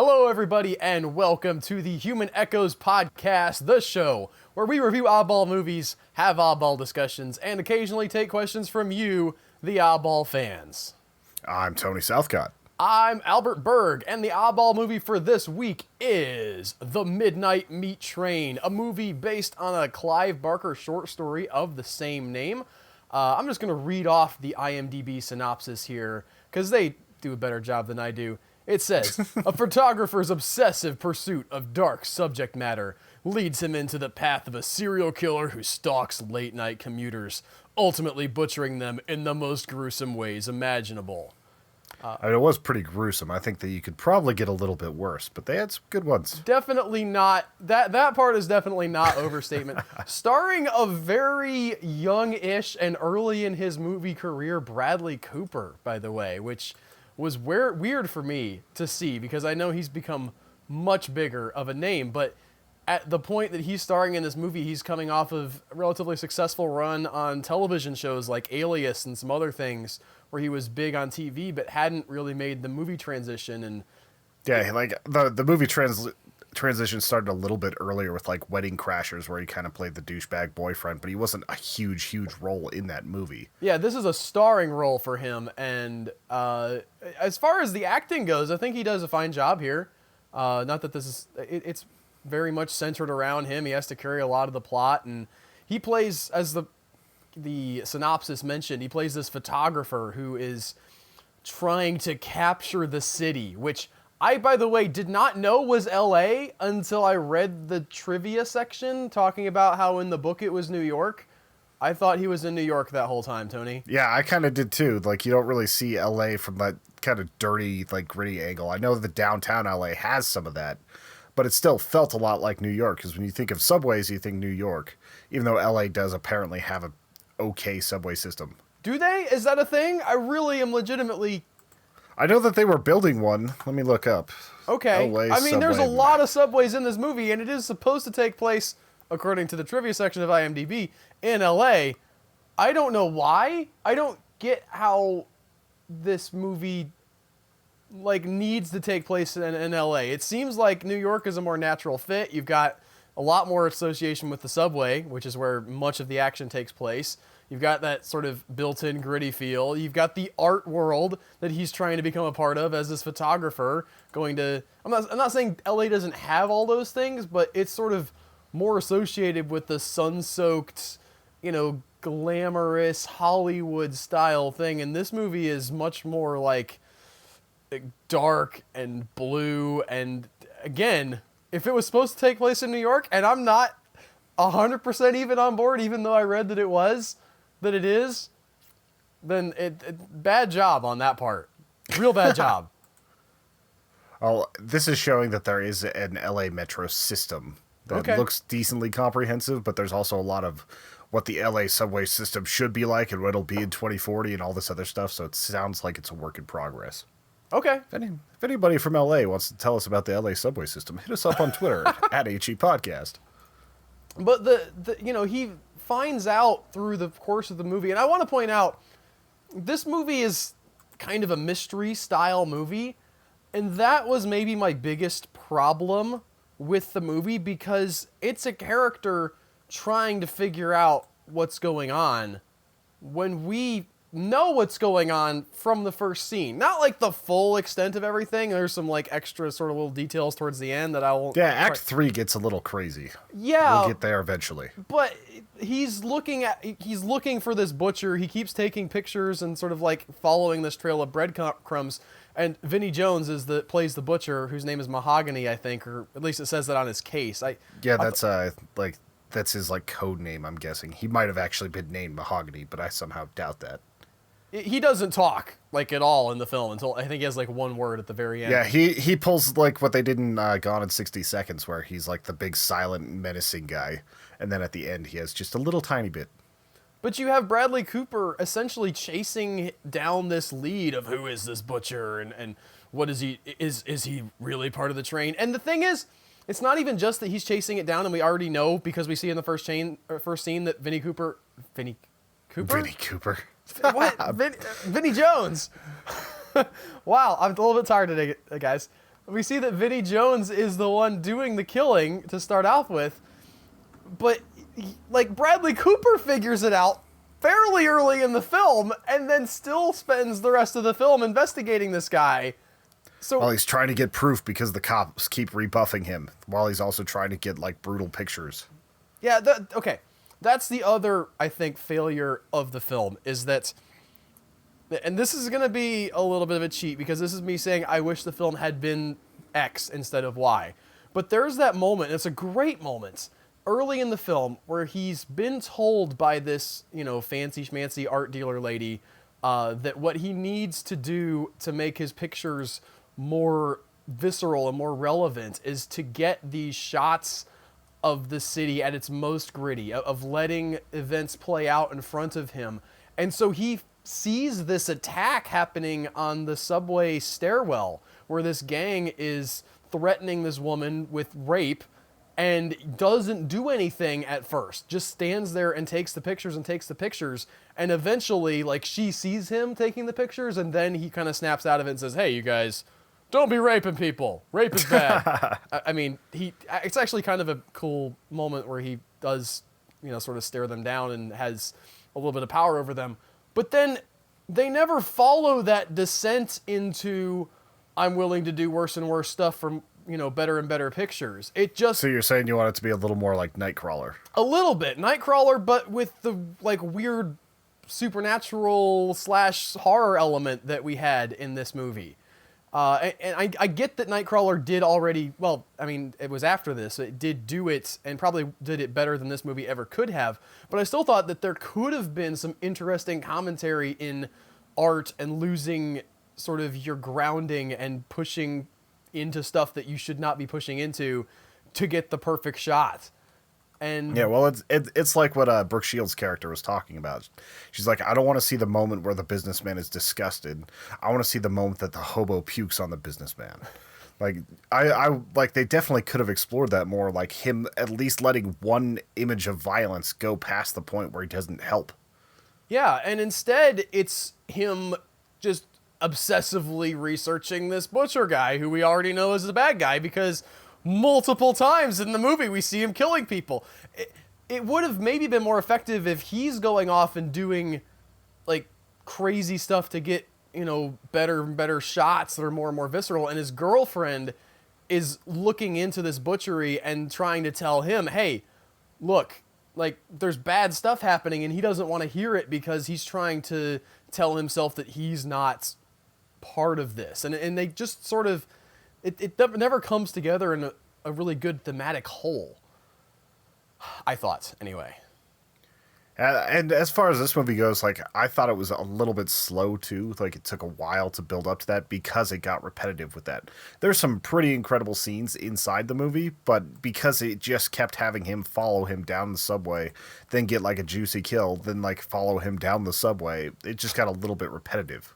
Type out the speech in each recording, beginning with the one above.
Hello, everybody, and welcome to the Human Echoes podcast, the show where we review oddball movies, have oddball discussions, and occasionally take questions from you, the oddball fans. I'm Tony Southcott. I'm Albert Berg, and the oddball movie for this week is The Midnight Meat Train, a movie based on a Clive Barker short story of the same name. I'm just going to read off the IMDb synopsis here, because they do a better job than I do. It says, a photographer's obsessive pursuit of dark subject matter leads him into the path of a serial killer who stalks late-night commuters, ultimately butchering them in the most gruesome ways imaginable. It was pretty gruesome. I think that you could probably get a little bit worse, but they had some good ones. Definitely not. That part is definitely not overstatement. Starring a very young-ish and early in his movie career Bradley Cooper, by the way, which was weird for me to see because I know he's become much bigger of a name, but at the point that he's starring in this movie, he's coming off of a relatively successful run on television shows like Alias and some other things where he was big on TV but hadn't really made the movie transition. And yeah, like the movie transition started a little bit earlier with like Wedding Crashers, where he kind of played the douchebag boyfriend, but he wasn't a huge role in that movie. Yeah, this is a starring role for him, and as far as the acting goes, I think he does a fine job here. Not that this is... It's very much centered around him. He has to carry a lot of the plot, and he plays, as the synopsis mentioned, he plays this photographer who is trying to capture the city, which I, by the way, did not know was L.A. until I read the trivia section talking about how in the book it was New York. I thought he was in New York that whole time, Tony. Yeah, I kind of did too. Like, you don't really see L.A. from that kind of dirty, like, gritty angle. I know that downtown L.A. has some of that, but it still felt a lot like New York, because when you think of subways, you think New York, even though L.A. does apparently have a okay subway system. Do they? Is that a thing? I really am legitimately... I know that they were building one. Let me look up. Okay. LA I mean, there's a subway. lot of subways in this movie, and it is supposed to take place, according to the trivia section of IMDb, in LA. I don't know why. I don't get how this movie needs to take place in LA. It seems like New York is a more natural fit. You've got a lot more association with the subway, which is where much of the action takes place. You've got that sort of built-in gritty feel. You've got the art world that he's trying to become a part of as this photographer going to... I'm not saying LA doesn't have all those things, but it's sort of more associated with the sun-soaked, glamorous Hollywood style thing. And this movie is much more like dark and blue. And again, if it was supposed to take place in New York, and I'm not 100% even on board, even though I read that it is, then bad job on that part. Real bad job. Oh, this is showing that there is an LA Metro system that looks decently comprehensive, but there's also a lot of what the LA subway system should be like and what it'll be in 2040 and all this other stuff, so it sounds like it's a work in progress. Okay. If anybody from LA wants to tell us about the LA subway system, hit us up on Twitter at HE Podcast. But he finds out through the course of the movie, and I want to point out, this movie is kind of a mystery style movie, and that was maybe my biggest problem with the movie, because it's a character trying to figure out what's going on when we know what's going on from the first scene. Not like the full extent of everything. There's some extra sort of little details towards the end that I won't... Yeah, Act 3 gets a little crazy. Yeah. We'll get there eventually. But he's looking for this butcher. He keeps taking pictures and sort of following this trail of breadcrumbs. And Vinnie Jones plays the butcher, whose name is Mahogany, I think, or at least it says that on his case. That's his code name, I'm guessing. He might have actually been named Mahogany, but I somehow doubt that. He doesn't talk at all in the film until I think he has one word at the very end. Yeah, he pulls what they did in Gone in 60 Seconds, where he's the big silent menacing guy, and then at the end he has just a little tiny bit. But you have Bradley Cooper essentially chasing down this lead of who is this butcher and what is he is he really part of the train? And the thing is, it's not even just that he's chasing it down, and we already know because we see in the first scene that Vinnie Cooper. What? Vinnie Jones. Wow, I'm a little bit tired today, guys. we see that Vinnie Jones is the one doing the killing to start off with, but like Bradley Cooper figures it out fairly early in the film and then still spends the rest of the film investigating this guy. So While he's trying to get proof because the cops keep rebuffing him, while he's also trying to get like brutal pictures. yeah, okay. That's the other, I think, failure of the film is that, and this is going to be a little bit of a cheat because this is me saying I wish the film had been X instead of Y. But there's that moment, and it's a great moment, early in the film where he's been told by this, fancy schmancy art dealer lady that what he needs to do to make his pictures more visceral and more relevant is to get these shots of the city at its most gritty, of letting events play out in front of him. And so he sees this attack happening on the subway stairwell where this gang is threatening this woman with rape and doesn't do anything at first, just stands there and takes the pictures and eventually like she sees him taking the pictures and then he kind of snaps out of it and says, hey, you guys, don't be raping people. Rape is bad. I mean, it's actually kind of a cool moment where he does, sort of stare them down and has a little bit of power over them. But then they never follow that descent into I'm willing to do worse and worse stuff for, better and better pictures. It just... So you're saying you want it to be a little more like Nightcrawler? A little bit. Nightcrawler, but with the, like, weird supernatural / horror element that we had in this movie. And I get that Nightcrawler did already, well, I mean, it was after this, it did do it, and probably did it better than this movie ever could have, but I still thought that there could have been some interesting commentary in art and losing sort of your grounding and pushing into stuff that you should not be pushing into to get the perfect shot. And yeah, well, it's like what Brooke Shields' character was talking about. She's like, I don't want to see the moment where the businessman is disgusted. I want to see the moment that the hobo pukes on the businessman. Like, I like they definitely could have explored that more, like him at least letting one image of violence go past the point where he doesn't help. Yeah, and instead it's him just obsessively researching this butcher guy who we already know is the bad guy because multiple times in the movie we see him killing people. It would have maybe been more effective if he's going off and doing like crazy stuff to get, better and better shots that are more and more visceral, and his girlfriend is looking into this butchery and trying to tell him, hey, look, like there's bad stuff happening, and he doesn't want to hear it because he's trying to tell himself that he's not part of this. And they just sort of, it never comes together in a really good thematic whole, I thought, anyway. And as far as this movie goes, like, I thought it was a little bit slow, too. Like, it took a while to build up to that because it got repetitive with that. There's some pretty incredible scenes inside the movie, but because it just kept having him follow him down the subway, then get, like, a juicy kill, then, like, follow him down the subway, it just got a little bit repetitive.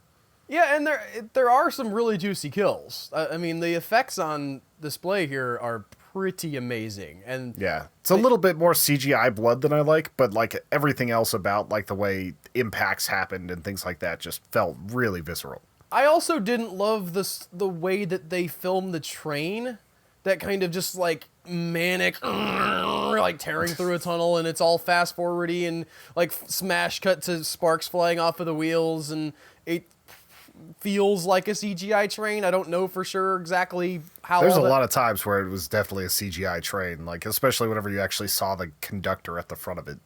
Yeah, and there are some really juicy kills. I mean, the effects on display here are pretty amazing. And yeah, it's a little bit more CGI blood than I like, but like everything else about like the way impacts happened and things like that just felt really visceral. I also didn't love the way that they filmed the train, that kind of just like manic, like tearing through a tunnel, and it's all fast forwardy and like smash cut to sparks flying off of the wheels, and it feels like a CGI train. I don't know for sure exactly how. There's a lot of times where it was definitely a CGI train, like especially whenever you actually saw the conductor at the front of it.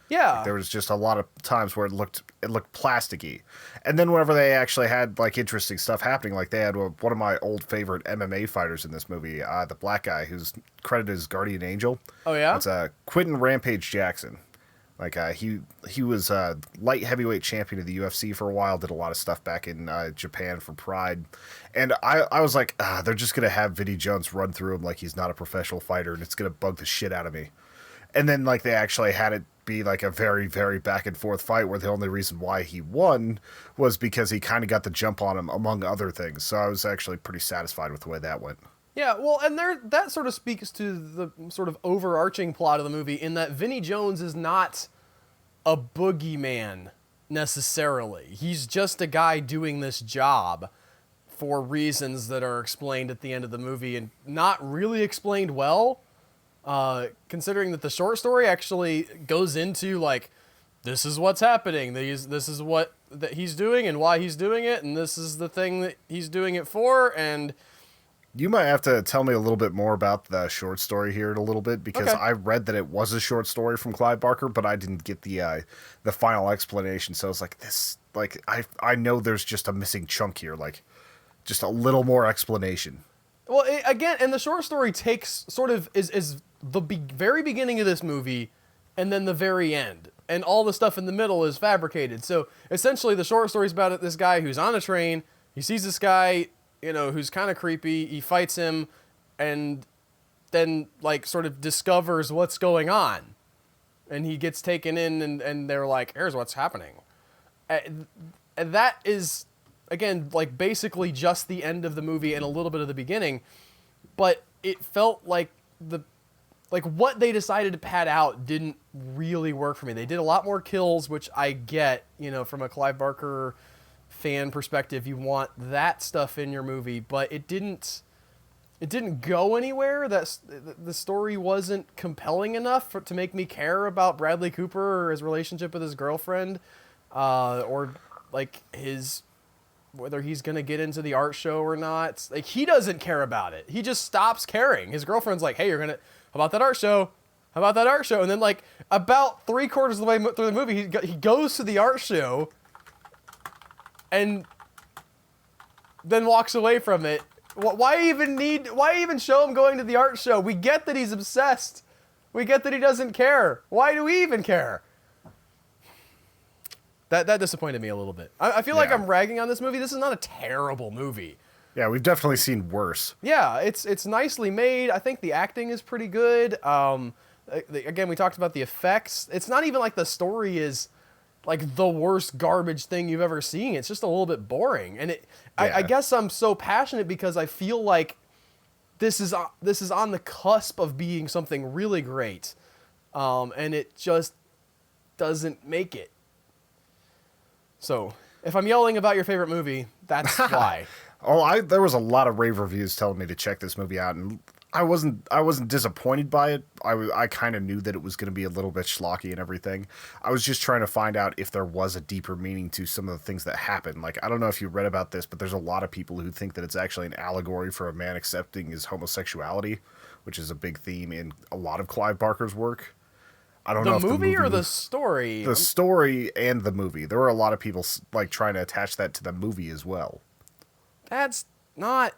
Yeah, like, there was just a lot of times where it looked plasticky, and then whenever they actually had like interesting stuff happening, like they had one of my old favorite MMA fighters in this movie, the black guy who's credited as Guardian Angel. Oh yeah, it's Quentin Rampage Jackson. Like he was light heavyweight champion of the UFC for a while, did a lot of stuff back in Japan for Pride. And I was like, they're just going to have Vinnie Jones run through him like he's not a professional fighter, and it's going to bug the shit out of me. And then like they actually had it be like a very, very back and forth fight where the only reason why he won was because he kind of got the jump on him, among other things. So I was actually pretty satisfied with the way that went. Yeah, well, and that sort of speaks to the sort of overarching plot of the movie in that Vinnie Jones is not a boogeyman necessarily. He's just a guy doing this job for reasons that are explained at the end of the movie and not really explained well. Considering that the short story actually goes into like, this is what's happening. This is what that he's doing and why he's doing it, and this is the thing that he's doing it for. And you might have to tell me a little bit more about the short story here in a little bit, because Okay. I read that it was a short story from Clive Barker, but I didn't get the final explanation. So it's like this, like I know there's just a missing chunk here, like just a little more explanation. Well, again, and the short story takes sort of is the very beginning of this movie, and then the very end, and all the stuff in the middle is fabricated. So essentially, the short story is about this guy who's on a train. He sees this guy, who's kind of creepy. He fights him, and then like sort of discovers what's going on, and he gets taken in, and they're like, "Here's what's happening," and that is, again, like basically just the end of the movie and a little bit of the beginning, but it felt like what they decided to pad out didn't really work for me. They did a lot more kills, which I get, from a Clive Barker fan perspective, you want that stuff in your movie, but it didn't go anywhere. The story wasn't compelling enough to make me care about Bradley Cooper or his relationship with his girlfriend, or like whether he's going to get into the art show or not. Like, he doesn't care about it. He just stops caring. His girlfriend's like, "Hey, how about that art show? How about that art show?" And then like about 3/4 of the way through the movie, he goes to the art show and then walks away from it. Why even show him going to the art show? We get that he's obsessed. We get that he doesn't care. Why do we even care? That disappointed me a little bit. I feel like I'm ragging on this movie. This is not a terrible movie. Yeah, we've definitely seen worse. Yeah, it's nicely made. I think the acting is pretty good. Again, we talked about the effects. It's not even like the story is like the worst garbage thing you've ever seen. It's just a little bit boring. And I guess I'm so passionate because I feel like this is on the cusp of being something really great. And it just doesn't make it. So, if I'm yelling about your favorite movie, that's why. There was a lot of rave reviews telling me to check this movie out, and I wasn't disappointed by it. I kind of knew that it was going to be a little bit schlocky and everything. I was just trying to find out if there was a deeper meaning to some of the things that happened. Like, I don't know if you read about this, but there's a lot of people who think that it's actually an allegory for a man accepting his homosexuality, which is a big theme in a lot of Clive Barker's work. I don't know if the movie or the story? The story and the movie. There were a lot of people like trying to attach that to the movie as well. That's not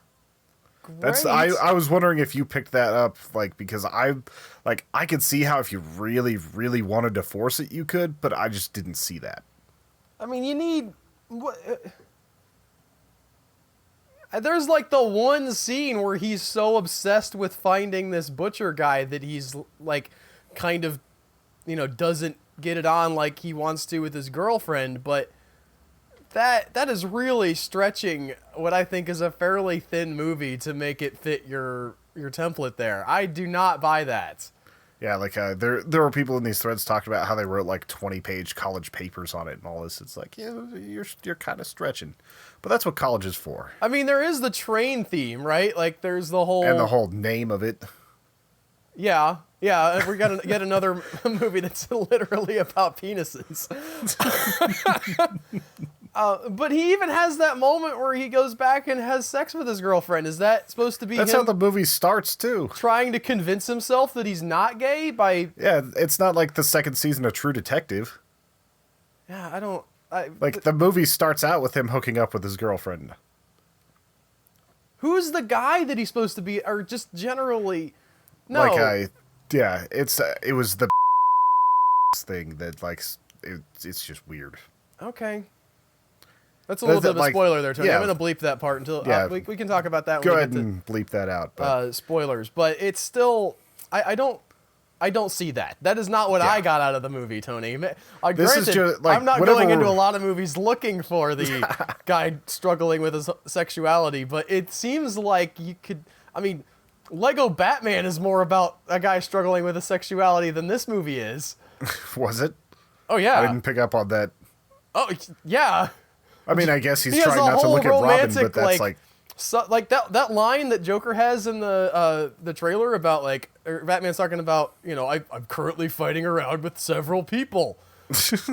great. I was wondering if you picked that up, like, because I could see how if you really, really wanted to force it, you could, but I just didn't see that. I mean, you need... There's like the one scene where he's so obsessed with finding this butcher guy that he's like kind of, doesn't get it on like he wants to with his girlfriend, but that is really stretching what I think is a fairly thin movie to make it fit your template there. I do not buy that. Yeah, like there were people in these threads talking about how they wrote like 20-page college papers on it and all this. It's like, yeah, you're kind of stretching, but that's what college is for. I mean, there is the train theme, right? Like, there's the whole name of it. Yeah, we got yet another movie that's literally about penises. But he even has that moment where he goes back and has sex with his girlfriend. Is that supposed to be That's him how the movie starts, too. Trying to convince himself that he's not gay by... Yeah, it's not like the second season of True Detective. Yeah, the movie starts out with him hooking up with his girlfriend. Who's the guy that he's supposed to be, or just generally... No. It was the thing that, like, it's just weird. Okay. That's a little bit of a spoiler there, Tony. Yeah. I'm going to bleep that part until we can talk about that. Go ahead and bleep that out. But. Spoilers, but it's still I don't see that. That is not what I got out of the movie, Tony. Granted, I'm not going into a lot of movies looking for the guy struggling with his sexuality, but it seems like you could. I mean, Lego Batman is more about a guy struggling with his sexuality than this movie is. Was it? Oh yeah. I didn't pick up on that. Oh yeah. I mean, I guess he's trying not to look at Robin, but that's like... So, like that line that Joker has in the trailer about like Batman's talking about, I'm currently fighting around with several people.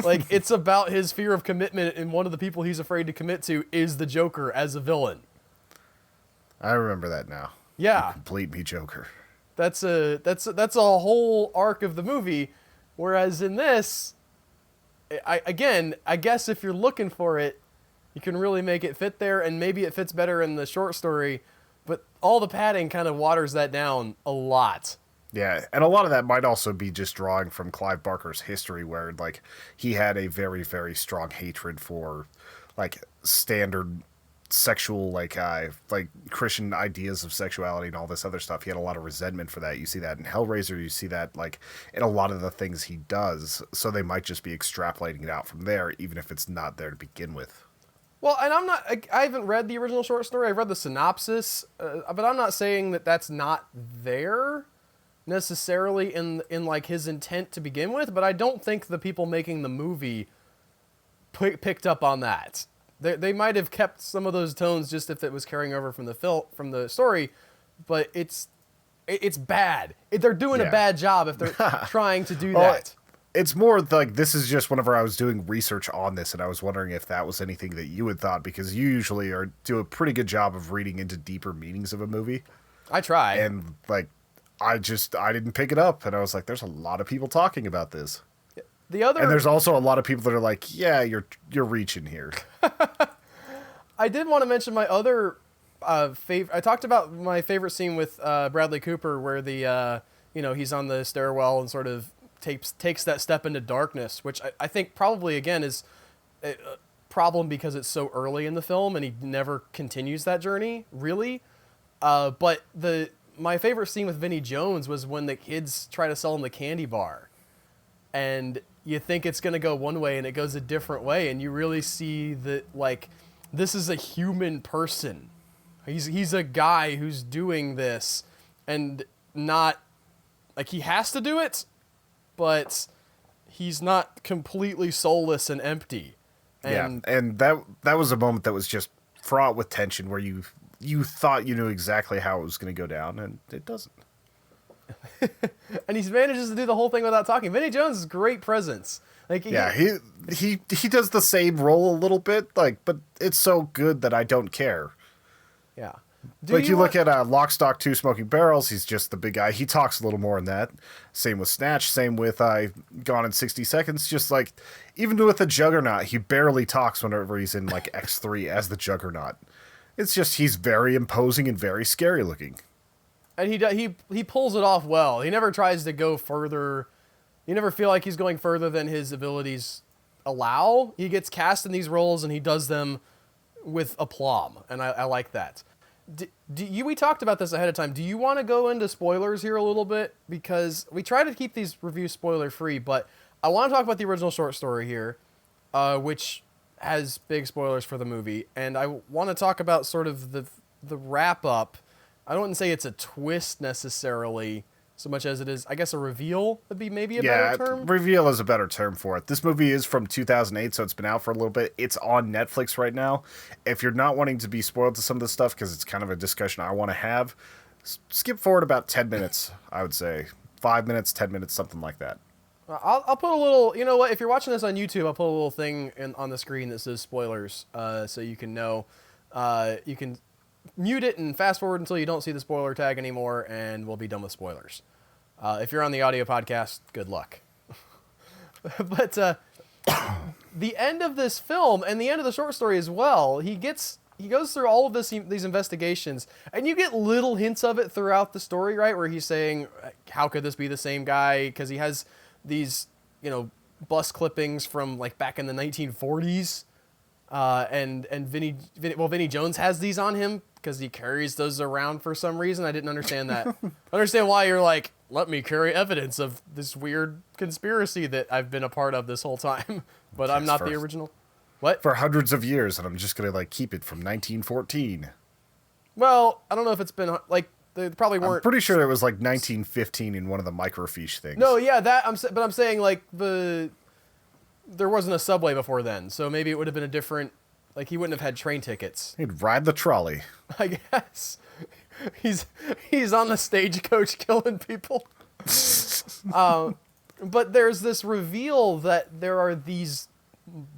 Like it's about his fear of commitment, and one of the people he's afraid to commit to is the Joker as a villain. I remember that now. Yeah, You complete me, Joker. that's a whole arc of the movie, whereas in this, I guess if you're looking for it, you can really make it fit there, and maybe it fits better in the short story, but all the padding kind of waters that down a lot. Yeah, and a lot of that might also be just drawing from Clive Barker's history, where like he had a very, very strong hatred for like standard sexual like Christian ideas of sexuality and all this other stuff. He had a lot of resentment for that. You see that in Hellraiser, you see that like in a lot of the things he does. So they might just be extrapolating it out from there, even if it's not there to begin with. Well, and I haven't read the original short story. I've read the synopsis, but I'm not saying that that's not there necessarily in like his intent to begin with, but I don't think the people making the movie picked up on that. They might have kept some of those tones just if it was carrying over from the story, but it's bad. They're doing a bad job if they're trying to do that. It's more like this is just whenever I was doing research on this, and I was wondering if that was anything that you had thought, because you usually do a pretty good job of reading into deeper meanings of a movie. I try. And like, I didn't pick it up, and I was like, there's a lot of people talking about this. And there's also a lot of people that are like, yeah, you're reaching here. I did want to mention my other favorite. I talked about my favorite scene with Bradley Cooper, where he's on the stairwell and sort of takes that step into darkness, which I think probably again is a problem because it's so early in the film and he never continues that journey really. But my favorite scene with Vinnie Jones was when the kids try to sell him the candy bar, and you think it's going to go one way and it goes a different way, and you really see that like this is a human person. He's a guy who's doing this, and not like he has to do it, but he's not completely soulless and empty. And that was a moment that was just fraught with tension, where you thought you knew exactly how it was going to go down, and it doesn't. And he manages to do the whole thing without talking. Vinnie Jones is great presence. Like he does the same role a little bit, like, but it's so good that I don't care. Yeah. You look at Lock, Stock, Two Smoking Barrels, he's just the big guy. He talks a little more in that. Same with Snatch, same with Gone in 60 Seconds. Just like, even with the Juggernaut, he barely talks whenever he's in like X3 as the Juggernaut. It's just, he's very imposing and very scary looking. And he pulls it off well. He never tries to go further. You never feel like he's going further than his abilities allow. He gets cast in these roles and he does them with aplomb, and I like that. We talked about this ahead of time. Do you want to go into spoilers here a little bit? Because we try to keep these reviews spoiler free, but I want to talk about the original short story here, which has big spoilers for the movie, and I want to talk about sort of the wrap up. I wouldn't say it's a twist necessarily, so much as it is, I guess, a reveal would be maybe a better term. Reveal is a better term for it. This movie is from 2008, so it's been out for a little bit. It's on Netflix right now. If you're not wanting to be spoiled to some of this stuff, because it's kind of a discussion I want to have, skip forward about 10 minutes, I would say. 5 minutes, 10 minutes, something like that. I'll put a little, you know what, if you're watching this on YouTube, I'll put a little thing on the screen that says spoilers, so you can know. You can mute it and fast forward until you don't see the spoiler tag anymore, and we'll be done with spoilers. If you're on the audio podcast, good luck. But the end of this film and the end of the short story as well, he goes through all of these investigations, and you get little hints of it throughout the story, right? Where he's saying, how could this be the same guy? Because he has these, bus clippings from like back in the 1940s. And Vinnie Jones has these on him because he carries those around for some reason. I didn't understand that. I understand why you're like, let me carry evidence of this weird conspiracy that I've been a part of this whole time, but I'm not the original. What? For hundreds of years, and I'm just going to like keep it from 1914. Well, I don't know if it's been like, they probably weren't. I'm pretty sure it was like 1915 in one of the microfiche things. No, yeah, but I'm saying like there wasn't a subway before then, so maybe it would have been a different Like he wouldn't have had train tickets. He'd ride the trolley. I guess he's on the stagecoach killing people. But there's this reveal that there are these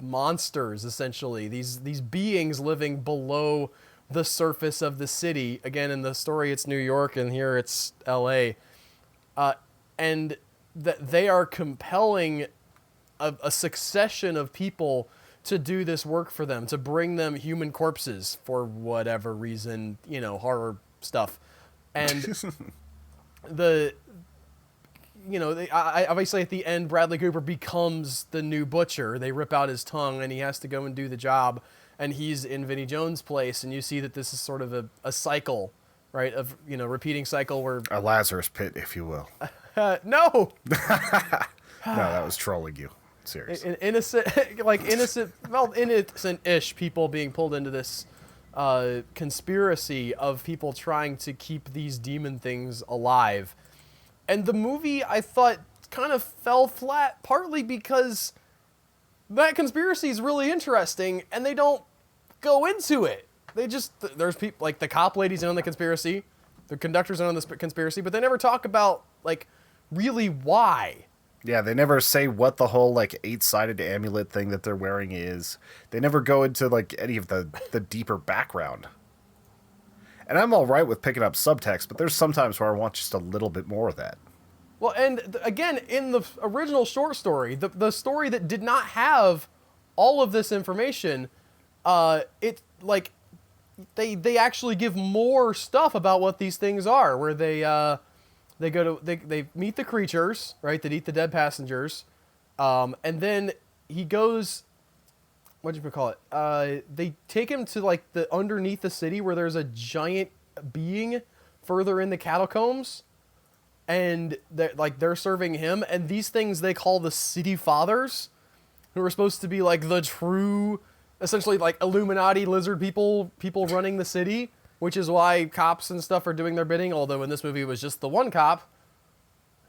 monsters, essentially, these beings living below the surface of the city. Again, in the story, it's New York, and here it's L.A. And that they are compelling a succession of people to do this work for them, to bring them human corpses for whatever reason, horror stuff. And obviously at the end, Bradley Cooper becomes the new butcher. They rip out his tongue and he has to go and do the job. And he's in Vinnie Jones' place. And you see that this is sort of a cycle, right? Of, repeating cycle where... A Lazarus pit, if you will. No! No, that was trolling you. Seriously. Innocent-ish people being pulled into this conspiracy of people trying to keep these demon things alive. And the movie, I thought, kind of fell flat, partly because that conspiracy is really interesting, and they don't go into it. There's people, like the cop ladies in on the conspiracy, the conductors in on the conspiracy, but they never talk about, really why. Yeah, they never say what the whole, 8-sided amulet thing that they're wearing is. They never go into, any of the deeper background. And I'm all right with picking up subtext, but there's sometimes where I want just a little bit more of that. Well, and again, in the original short story, the story that did not have all of this information, they actually give more stuff about what these things are, where they meet the creatures, right, that eat the dead passengers, and then he goes, what do you call it? They take him to the underneath the city where there's a giant being further in the catacombs, and they're serving him, and these things they call the City Fathers, who are supposed to be the true, essentially Illuminati lizard people running the city, which is why cops and stuff are doing their bidding. Although in this movie it was just the one cop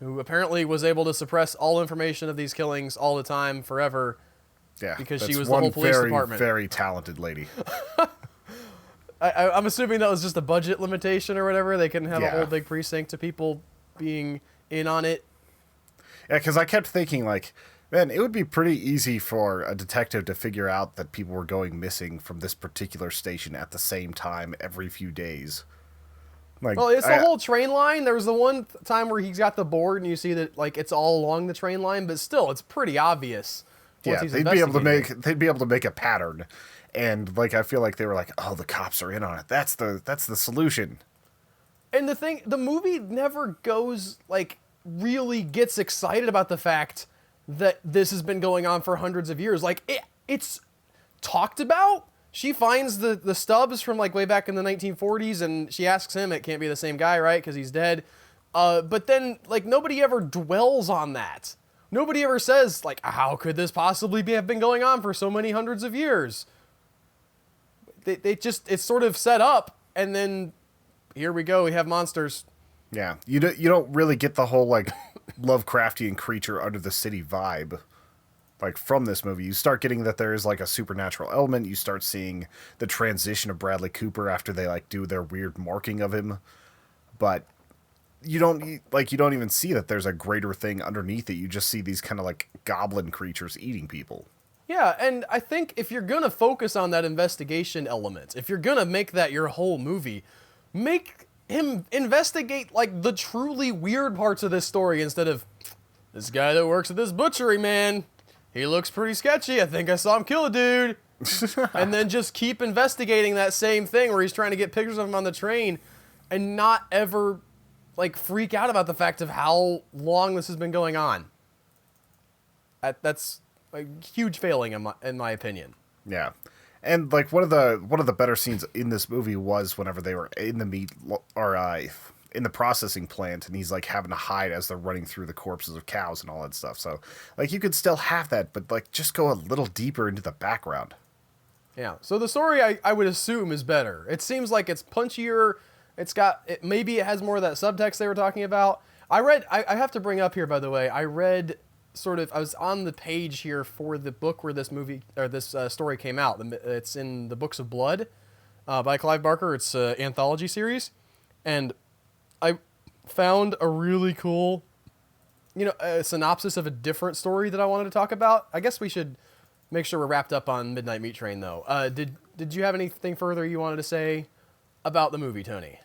who apparently was able to suppress all information of these killings all the time forever. Yeah, because she was the whole police department. Very talented lady. I'm assuming that was just a budget limitation or whatever. They couldn't have a whole big precinct of people being in on it. Yeah, because I kept thinking, man, it would be pretty easy for a detective to figure out that people were going missing from this particular station at the same time every few days. Well, it's the whole train line. There was the one time where he's got the board and you see that it's all along the train line, but still, it's pretty obvious. Yeah, they'd be able to make a pattern, and I feel like they were oh, the cops are in on it. That's the solution. And the movie never goes really gets excited about the fact that this has been going on for hundreds of years. It's talked about. She finds the stubs from way back in the 1940s, and she asks him, it can't be the same guy, right? Because he's dead. But then nobody ever dwells on that. Nobody ever says, how could this possibly have been going on for so many hundreds of years? It's sort of set up, and then here we go, we have monsters. Yeah, you don't really get the whole, Lovecraftian creature under the city vibe, from this movie. You start getting that there is, a supernatural element. You start seeing the transition of Bradley Cooper after they, do their weird marking of him. But you don't even see that there's a greater thing underneath it. You just see these kind of goblin creatures eating people. Yeah, and I think if you're going to focus on that investigation element, if you're going to make that your whole movie, make him investigate the truly weird parts of this story instead of this guy that works at this butchery, man. He looks pretty sketchy. I think I saw him kill a dude. And then just keep investigating that same thing where he's trying to get pictures of him on the train and not ever freak out about the fact of how long this has been going on. That's a huge failing in my opinion. Yeah. And one of the better scenes in this movie was whenever they were in the meat or in the processing plant, and he's having to hide as they're running through the corpses of cows and all that stuff. So you could still have that, but just go a little deeper into the background. Yeah. So the story I would assume is better. It seems like it's punchier. Maybe it has more of that subtext they were talking about. I have to bring up here, by the way, I read I was on the page here for the book where this movie or this story came out. It's in the Books of Blood by Clive Barker. It's an anthology series, and I found a really cool, a synopsis of a different story that I wanted to talk about. I guess we should make sure we're wrapped up on Midnight Meat Train, though. Did you have anything further you wanted to say about the movie, Tony?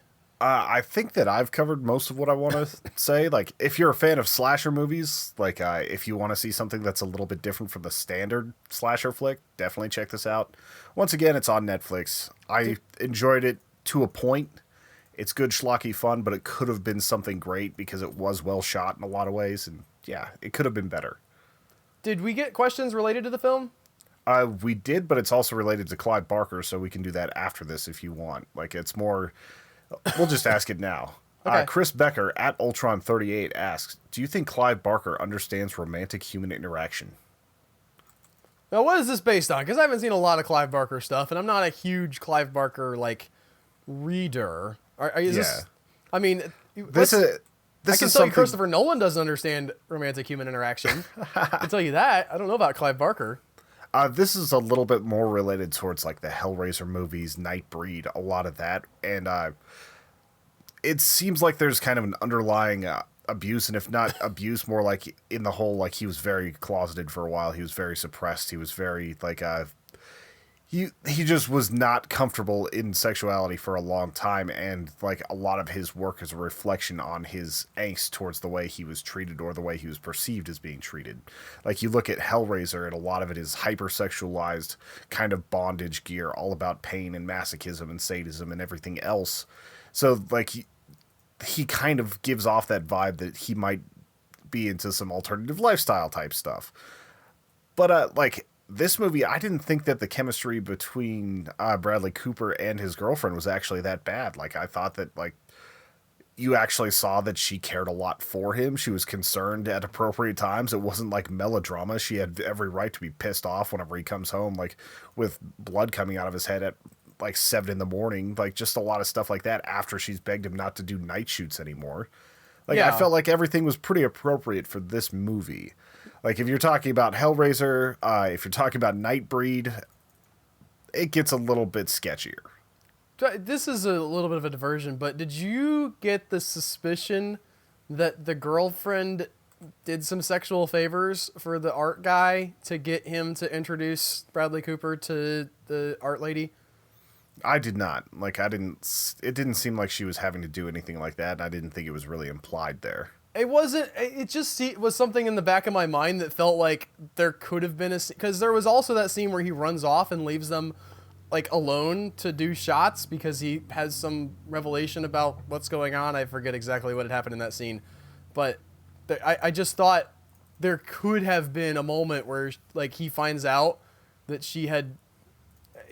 I think that I've covered most of what I want to say. Like, if you're a fan of slasher movies, like if you want to see something that's a little bit different from the standard slasher flick, definitely check this out. Once again, it's on Netflix. I enjoyed it to a point. It's good schlocky fun, but it could have been something great because it was well shot in a lot of ways, and yeah, it could have been better. Did we get questions related to the film? We did, but it's also related to Clive Barker, so we can do that after this if you want. Like, it's more... We'll just ask it now. Okay. Chris Becker at Ultron38 asks, do you think Clive Barker understands romantic human interaction? Now, what is this based on? Because I haven't seen a lot of Clive Barker stuff, and I'm not a huge Clive Barker, reader. Is this... I mean... This I can is tell something... you Christopher Nolan doesn't understand romantic human interaction. I can tell you that. I don't know about Clive Barker. This is a little bit more related towards, like, the Hellraiser movies, Nightbreed, a lot of that. And it seems like there's kind of an underlying abuse, and if not abuse, more like in the whole, like, he was very closeted for a while. He was very suppressed. He was very, like, he just was not comfortable in sexuality for a long time, and like a lot of his work is a reflection on his angst towards the way he was treated or the way he was perceived as being treated. Like, you look at Hellraiser, and a lot of it is hypersexualized kind of bondage gear, all about pain and masochism and sadism and everything else. So like he kind of gives off that vibe that he might be into some alternative lifestyle type stuff. But this movie, I didn't think that the chemistry between Bradley Cooper and his girlfriend was actually that bad. Like, I thought that, like, you actually saw that she cared a lot for him. She was concerned at appropriate times. It wasn't like melodrama. She had every right to be pissed off whenever he comes home, like, with blood coming out of his head at, like, 7 a.m. Like, just a lot of stuff like that after she's begged him not to do night shoots anymore. Like, yeah. I felt like everything was pretty appropriate for this movie. Like, if you're talking about Hellraiser, if you're talking about Nightbreed, it gets a little bit sketchier. This is a little bit of a diversion, but did you get the suspicion that the girlfriend did some sexual favors for the art guy to get him to introduce Bradley Cooper to the art lady? I did not. Like, it didn't seem like she was having to do anything like that, and I didn't think it was really implied there. It wasn't, it just was something in the back of my mind that felt like there could have been because there was also that scene where he runs off and leaves them, like, alone to do shots because he has some revelation about what's going on. I forget exactly what had happened in that scene, but I just thought there could have been a moment where, like, he finds out that she had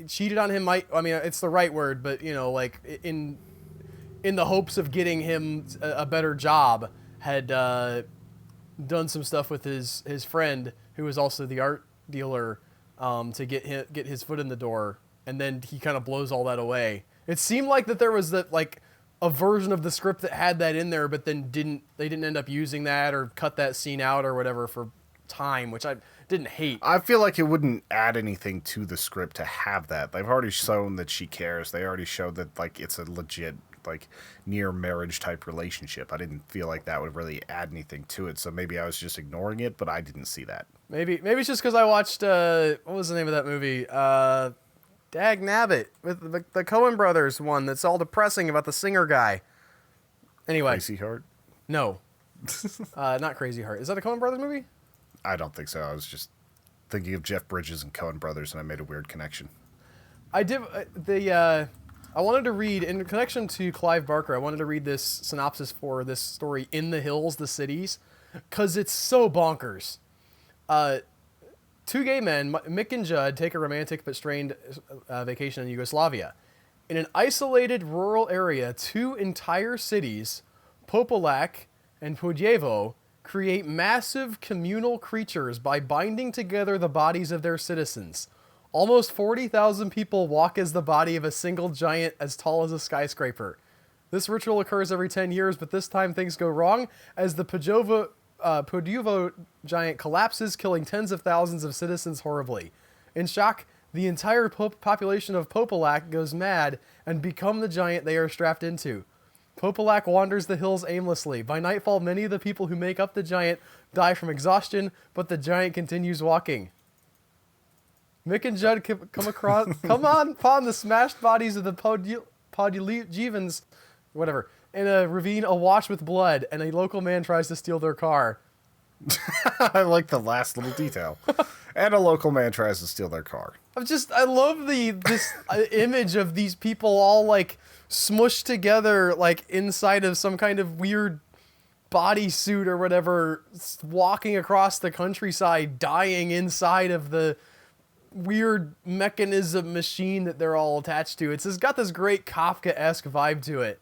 cheated on him. I mean, it's the right word, but, like, in the hopes of getting him a better job, had done some stuff with his friend, who was also the art dealer, to get his foot in the door, and then he kind of blows all that away. It seemed like that there was a version of the script that had that in there, but then they didn't end up using that or cut that scene out or whatever for time, which I didn't hate. I feel like it wouldn't add anything to the script to have that. They've already shown that she cares. They already showed that, like, it's a legit, like, near marriage type relationship. I didn't feel like that would really add anything to it, so maybe I was just ignoring it, but I didn't see that. Maybe it's just because I watched what was the name of that movie? Dag Nabbit, with the Coen Brothers one that's all depressing about the singer guy. Anyway, Crazy Heart? No, not Crazy Heart. Is that a Coen Brothers movie? I don't think so. I was just thinking of Jeff Bridges and Coen Brothers, and I made a weird connection. I did I wanted to read, in connection to Clive Barker, I wanted to read this synopsis for this story, In the Hills, the Cities, because it's so bonkers. Two gay men, Mick and Judd, take a romantic but strained vacation in Yugoslavia. In an isolated rural area, two entire cities, Popolac and Pujevo, create massive communal creatures by binding together the bodies of their citizens. Almost 40,000 people walk as the body of a single giant as tall as a skyscraper. This ritual occurs every 10 years, but this time things go wrong as the Pujovo Poduvo giant collapses, killing tens of thousands of citizens horribly. In shock, the entire population of Popolac goes mad and become the giant they are strapped into. Popolac wanders the hills aimlessly. By nightfall, many of the people who make up the giant die from exhaustion, but the giant continues walking. Mick and Judd come upon the smashed bodies of the Podulivans, whatever, in a ravine awash with blood, and a local man tries to steal their car. I like the last little detail. And a local man tries to steal their car. I love this image of these people all like smushed together, like inside of some kind of weird bodysuit or whatever, walking across the countryside, dying inside of the weird mechanism machine that they're all attached to. It's got this great Kafka-esque vibe to it.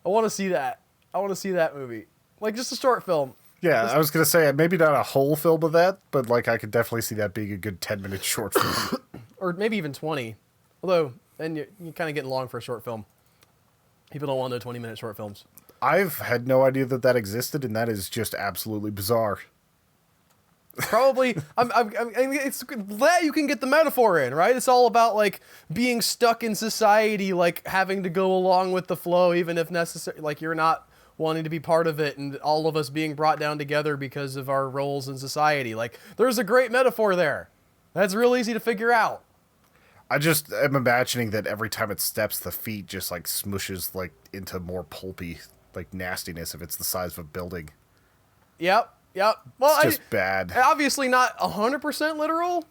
I want to see that. I want to see that movie. Like just a short film. Yeah, I was going to say, maybe not a whole film of that, but like I could definitely see that being a good 10-minute short film. Or maybe even 20. Although, then you're kind of getting long for a short film. People don't want no 20-minute short films. I've had no idea that existed, and that is just absolutely bizarre. Probably, it's that you can get the metaphor in, right? It's all about like being stuck in society, like having to go along with the flow, even if necessary. Like you're not wanting to be part of it, and all of us being brought down together because of our roles in society. Like there's a great metaphor there. That's real easy to figure out. I just am imagining that every time it steps, the feet just like smushes like into more pulpy like nastiness if it's the size of a building. Yep. Well, it's just bad. Obviously not 100% literal,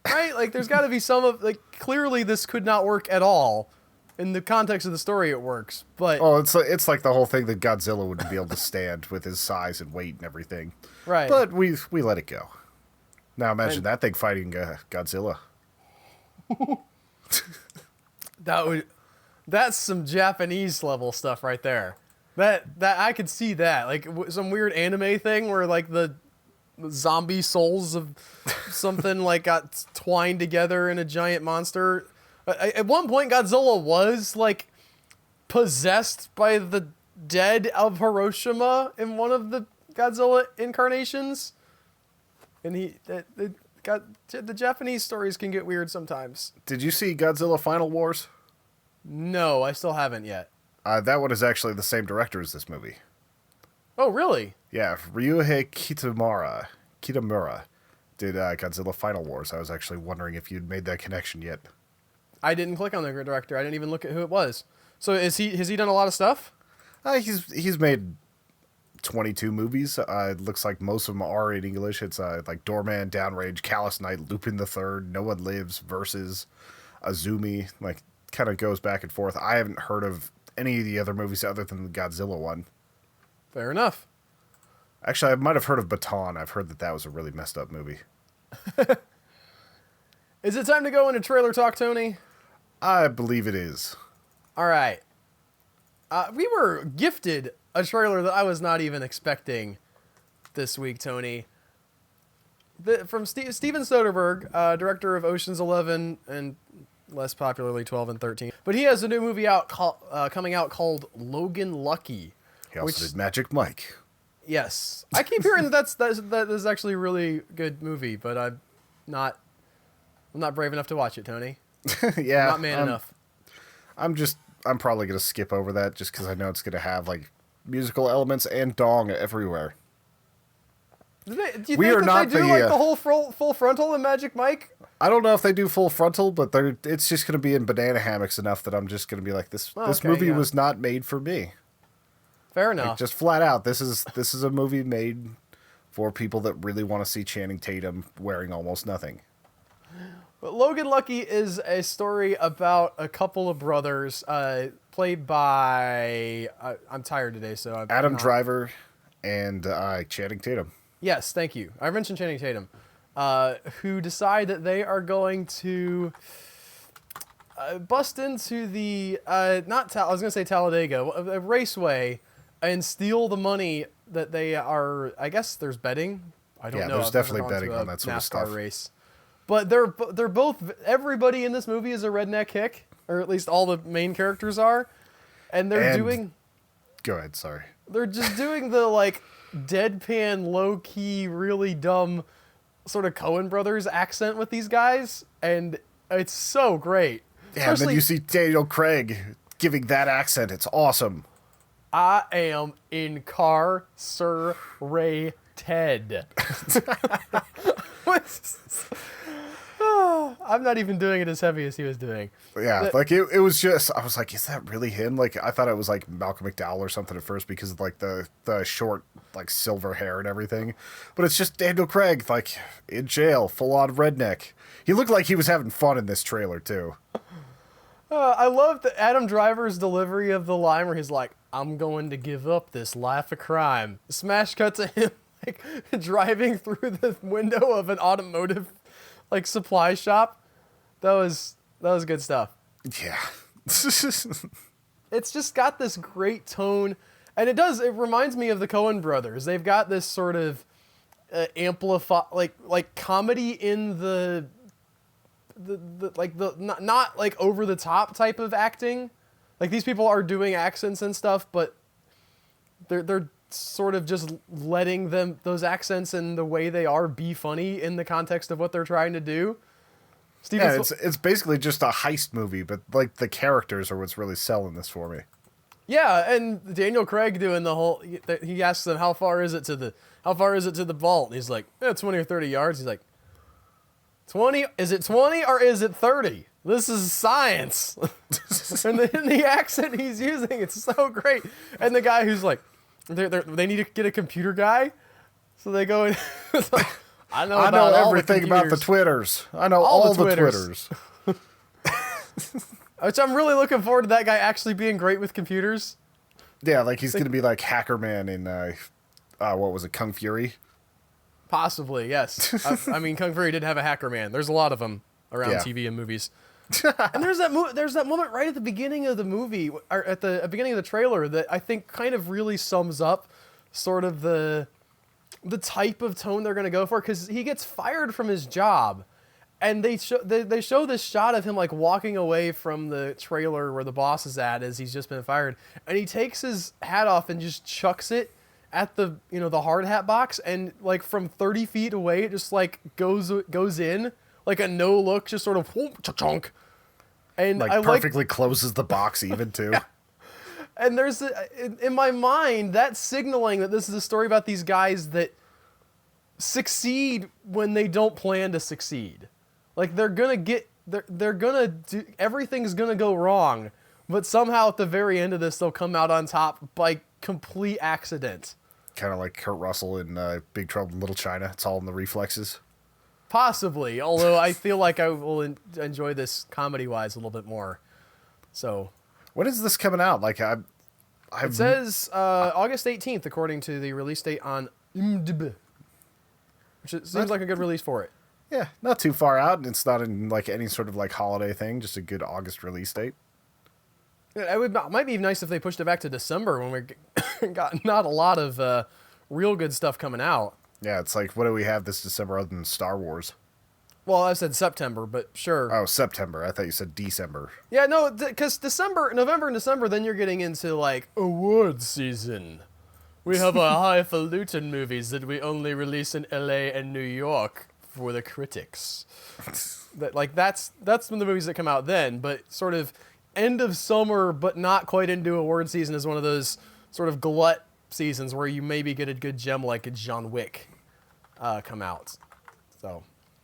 right? Like there's got to be some of like clearly this could not work at all. In the context of the story, it works, but it's like the whole thing that Godzilla wouldn't be able to stand with his size and weight and everything. Right. But we let it go. Now imagine that thing fighting Godzilla. That's some Japanese level stuff right there. That I could see that, like some weird anime thing where like the zombie souls of something like got twined together in a giant monster. At one point, Godzilla was like possessed by the dead of Hiroshima in one of the Godzilla incarnations, and the Japanese stories can get weird sometimes. Did you see Godzilla Final Wars? No, I still haven't yet. That one is actually the same director as this movie. Oh, really? Yeah, Ryuhei Kitamura did Godzilla Final Wars. I was actually wondering if you'd made that connection yet. I didn't click on the director. I didn't even look at who it was. So has he done a lot of stuff? He's made 22 movies. It looks like most of them are in English. It's like Doorman, Downrange, Callous Night, Lupin the Third, No One Lives, Versus, Azumi. Like kind of goes back and forth. I haven't heard of any of the other movies other than the Godzilla one. Fair enough. Actually, I might have heard of Baton. I've heard that was a really messed up movie. Is it time to go into trailer talk, Tony? I believe it is. All right. We were gifted a trailer that I was not even expecting this week, Tony. From Steven Soderbergh, director of Ocean's 11 and less popularly 12 and 13. But he has a new movie coming out called Logan Lucky. He also did Magic Mike. Yes. I keep hearing that is actually a really good movie, but I'm not brave enough to watch it, Tony. Yeah. I'm not man enough. I'm probably going to skip over that just because I know it's going to have like musical elements and dong everywhere. Do you think they do like the whole full frontal in Magic Mike? I don't know if they do full frontal, but it's just going to be in banana hammocks enough that I'm just going to be like, this movie was not made for me. Fair enough. Like, just flat out, this is a movie made for people that really want to see Channing Tatum wearing almost nothing. But Logan Lucky is a story about a couple of brothers, played by I'm tired today, so Adam Driver and Channing Tatum. Yes, thank you. I mentioned Channing Tatum, who decide that they are going to bust into the I was going to say Talladega, a raceway, and steal the money that they are. I guess there's betting. I don't know. Yeah, there's definitely betting on that sort of stuff. NASCAR race. But they're both, everybody in this movie is a redneck hick, or at least all the main characters are, and they're doing. Go ahead, sorry. They're just doing the like deadpan, low-key, really dumb sort of Coen Brothers accent with these guys, and it's so great. Yeah, and then you see Daniel Craig giving that accent. It's awesome. I am incarcerated. I'm not even doing it as heavy as he was doing. Yeah, like it was just, I was like, is that really him? Like, I thought it was like Malcolm McDowell or something at first because of like the short, like silver hair and everything. But it's just Daniel Craig, like in jail, full on redneck. He looked like he was having fun in this trailer too. I love the Adam Driver's delivery of the line where he's like, I'm going to give up this life of crime. Smash cut to him like driving through the window of an automotive like supply shop. That was good stuff. Yeah. It's just got this great tone, and it reminds me of the Coen brothers. They've got this sort of amplify like comedy in the not like over the top type of acting. Like these people are doing accents and stuff, but they're sort of just letting those accents and the way they are be funny in the context of what they're trying to do. Yeah, it's basically just a heist movie, but like the characters are what's really selling this for me. Yeah, and Daniel Craig doing the whole. He asks them how far is it to the vault. And he's like 20 or 30 yards. He's like 20. Is it 20 or is it 30? This is science. And the accent he's using, it's so great. And the guy who's like, they need to get a computer guy, so they go in. Like, I know everything about the Twitters. I know all the Twitters. Which I'm really looking forward to that guy actually being great with computers. Yeah, like he's going to be like Hacker Man in, what was it, Kung Fury? Possibly, yes. I mean, Kung Fury did have a Hacker Man. There's a lot of them around TV and movies. And there's that moment right at the beginning of the movie, or at the beginning of the trailer, that I think kind of really sums up sort of the type of tone they're going to go for, because he gets fired from his job, and they show this shot of him like walking away from the trailer where the boss is at as he's just been fired, and he takes his hat off and just chucks it at the the hard hat box, and like from 30 feet away it just like goes in like a no look, just sort of whoop, chunk, and like perfectly closes the box even too. Yeah. And there's in my mind that's signaling that this is a story about these guys that succeed when they don't plan to succeed. Like they're gonna do, everything's gonna go wrong, but somehow at the very end of this they'll come out on top by complete accident. Kind of like Kurt Russell in Big Trouble in Little China. It's all in the reflexes. Possibly, although I feel like I will enjoy this comedy-wise a little bit more. So, when is this coming out? Like, it says August 18th, according to the release date on IMDb, which seems like a good release for it. Yeah, not too far out, and it's not in like any sort of like holiday thing. Just a good August release date. It might be nice if they pushed it back to December when we got not a lot of real good stuff coming out. Yeah, it's like, what do we have this December other than Star Wars? Well, I said September, but sure. Oh, September. I thought you said December. Yeah, no, because November and December, then you're getting into like awards season. We have our highfalutin movies that we only release in LA and New York for the critics. That's when the movies that come out then, but sort of end of summer, but not quite into award season is one of those sort of glut seasons where you maybe get a good gem like a John Wick come out. So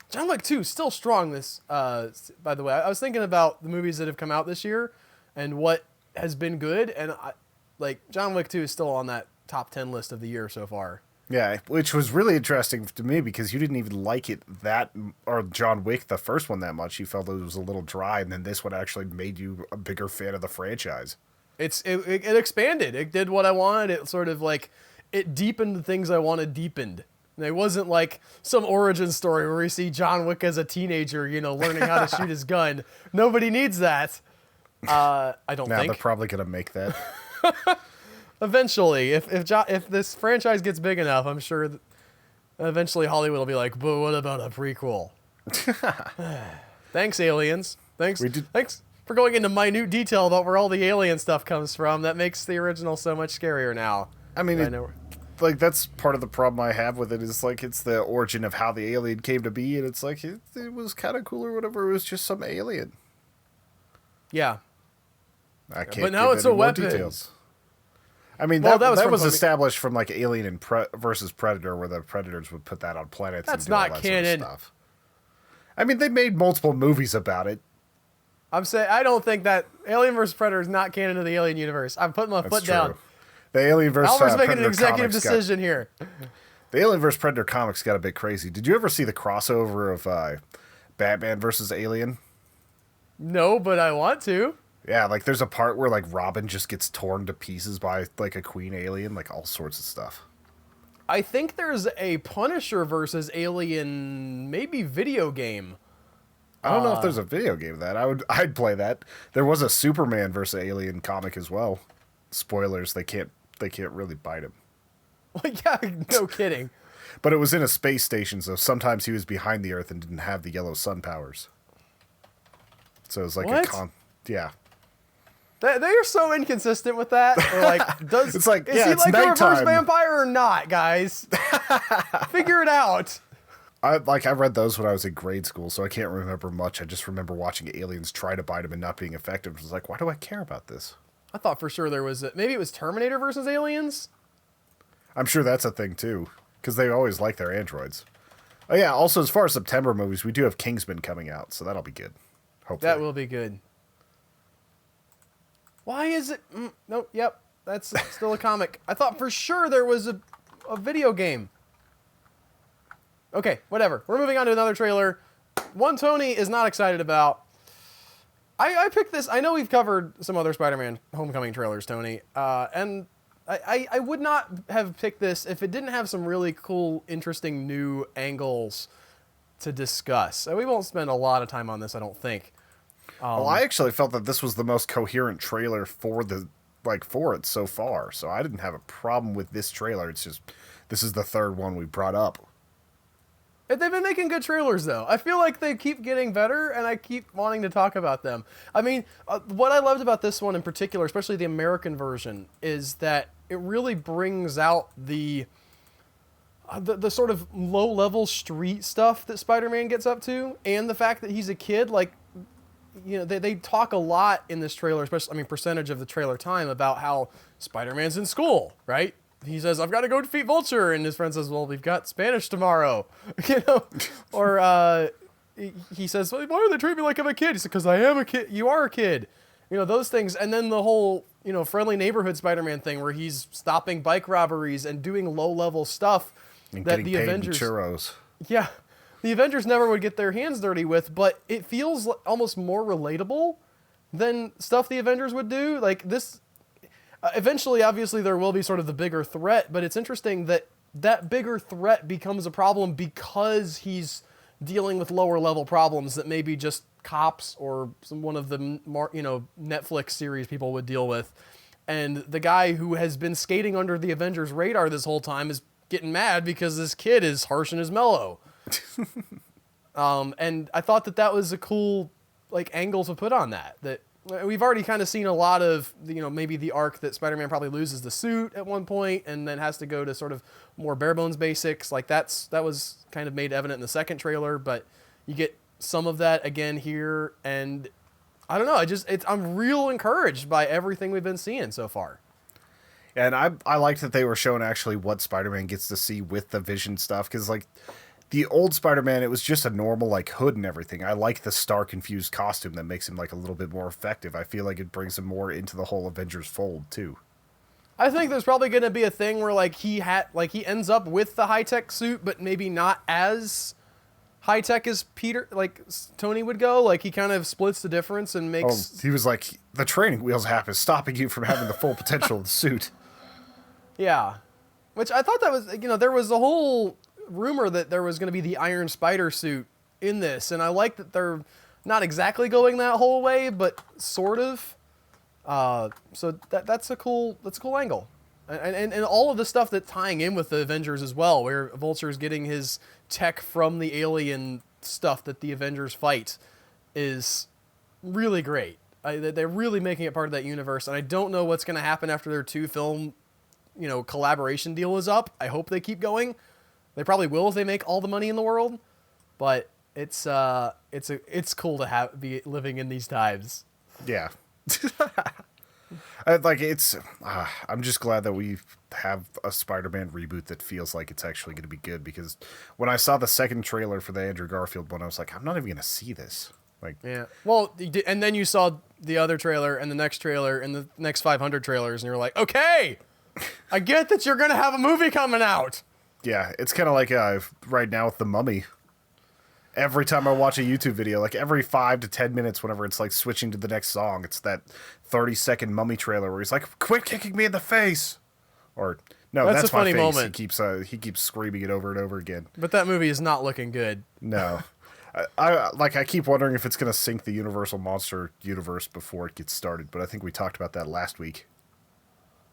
John Wick 2 still strong this by the way. I was thinking about the movies that have come out this year and what has been good, and John Wick 2 is still on that top 10 list of the year so far. Yeah, which was really interesting to me because you didn't even like it or John Wick, the first one, that much. You felt it was a little dry, and then this one actually made you a bigger fan of the franchise. It expanded. It did what I wanted. It sort of like, it deepened the things I wanted deepened. And it wasn't like some origin story where we see John Wick as a teenager, learning how to shoot his gun. Nobody needs that. I don't think. Now they're probably going to make that. Eventually, if this franchise gets big enough, I'm sure that eventually Hollywood will be like, but what about a prequel? Thanks, aliens. Thanks for going into minute detail about where all the alien stuff comes from. That makes the original so much scarier now. I mean, like that's part of the problem I have with it is like it's the origin of how the alien came to be, and it's like it was kind of cool or whatever. It was just some alien. Yeah. I can't. But now give it's any a more weapon. Details. I mean, Well, that was established from like Alien and versus Predator, where the Predators would put that on planets. That's and do all not that canon. Sort of stuff. I mean, they made multiple movies about it. I'm saying I don't think that Alien vs Predator is not canon to the Alien universe. I'm putting my foot down. The Alien vs Albert's making Predator an executive comics decision here. The Alien vs Predator comics got a bit crazy. Did you ever see the crossover of Batman versus Alien? No, but I want to. Yeah, like there's a part where like Robin just gets torn to pieces by like a queen alien, like all sorts of stuff. I think there's a Punisher versus Alien, maybe video game. I don't know if there's a video game of that. I'd play that. There was a Superman versus Alien comic as well. Spoilers, they can't really bite him. Well, yeah, no kidding. But it was in a space station, so sometimes he was behind the Earth and didn't have the yellow sun powers. So it was like what? Yeah. They are so inconsistent with that. Or like, it's like, is yeah, he it's like nighttime. a reverse vampire or not, guys? Figure it out. I read those when I was in grade school, so I can't remember much. I just remember watching aliens try to bite him and not being effective. I was like, why do I care about this? I thought for sure there was maybe it was Terminator versus Aliens. I'm sure that's a thing too, because they always like their androids. Oh yeah. Also, as far as September movies, we do have Kingsman coming out, so that'll be good. Hopefully, that will be good. Why is it? Nope. Yep. That's still a comic. I thought for sure there was a video game. Okay, whatever. We're moving on to another trailer. One Tony is not excited about. I picked this. I know we've covered some other Spider-Man Homecoming trailers, Tony, and I would not have picked this if it didn't have some really cool, interesting new angles to discuss. We won't spend a lot of time on this, I don't think. Well, I actually felt that this was the most coherent trailer for it so far. So I didn't have a problem with this trailer. It's just this is the third one we brought up. They've been making good trailers, though. I feel like they keep getting better, and I keep wanting to talk about them. I mean, what I loved about this one in particular, especially the American version, is that it really brings out the sort of low-level street stuff that Spider-Man gets up to, and the fact that he's a kid. Like, you know, they talk a lot in this trailer, especially, I mean, percentage of the trailer time, about how Spider-Man's in school, right? He says, I've got to go defeat Vulture. And his friend says, well, we've got Spanish tomorrow. You know? Or he says, why do they treat me like I'm a kid? He said, because I am a kid. You are a kid. You know, those things. And then the whole, you know, friendly neighborhood Spider-Man thing where he's stopping bike robberies and doing low-level stuff And that getting the paid Avengers... in churros. Yeah. The Avengers never would get their hands dirty with, but it feels almost more relatable than stuff the Avengers would do. Like this... eventually, obviously, there will be sort of the bigger threat, but it's interesting that that bigger threat becomes a problem because he's dealing with lower level problems that maybe just cops or one of the Netflix series people would deal with. And the guy who has been skating under the Avengers radar this whole time is getting mad because this kid is harsh and is mellow. And I thought that was a cool angle to put on that we've already kind of seen a lot of, maybe the arc that Spider-Man probably loses the suit at one point and then has to go to sort of more bare bones basics. Like that was kind of made evident in the second trailer, but you get some of that again here. And I don't know. I'm real encouraged by everything we've been seeing so far. And I liked that they were showing actually what Spider-Man gets to see with the Vision stuff. Cause the old Spider-Man, it was just a normal hood and everything. I like the Star-confused costume that makes him a little bit more effective. I feel like it brings him more into the whole Avengers fold too. I think there's probably going to be a thing where he ends up with the high-tech suit, but maybe not as high-tech as Tony would go. He kind of splits the difference and makes... Oh, he was the training wheels app is stopping you from having the full potential of the suit. Yeah. Which I thought that was, there was a whole rumor that there was going to be the Iron Spider suit in this, and I like that they're not exactly going that whole way, but sort of. So that's a cool angle, and all of the stuff that's tying in with the Avengers as well, where Vulture's getting his tech from the alien stuff that the Avengers fight, is really great. They're really making it part of that universe, and I don't know what's going to happen after their 2 film collaboration deal is up. I hope they keep going. They probably will if they make all the money in the world. But it's cool to be living in these times. Yeah. I'm just glad that we have a Spider-Man reboot that feels like it's actually going to be good, because when I saw the second trailer for the Andrew Garfield one, I was like, I'm not even going to see this. Like, yeah. Well, and then you saw the other trailer and the next trailer and the next 500 trailers, and you're like, okay, I get that you're going to have a movie coming out. Yeah, it's kind of like right now with The Mummy. Every time I watch a YouTube video, like every 5 to 10 minutes, whenever it's like switching to the next song, it's that 30-second Mummy trailer where he's like, "Quit kicking me in the face," or "No, that's a funny my face." moment. He keeps screaming it over and over again. But that movie is not looking good. No, I keep wondering if it's gonna sink the Universal Monster universe before it gets started. But I think we talked about that last week.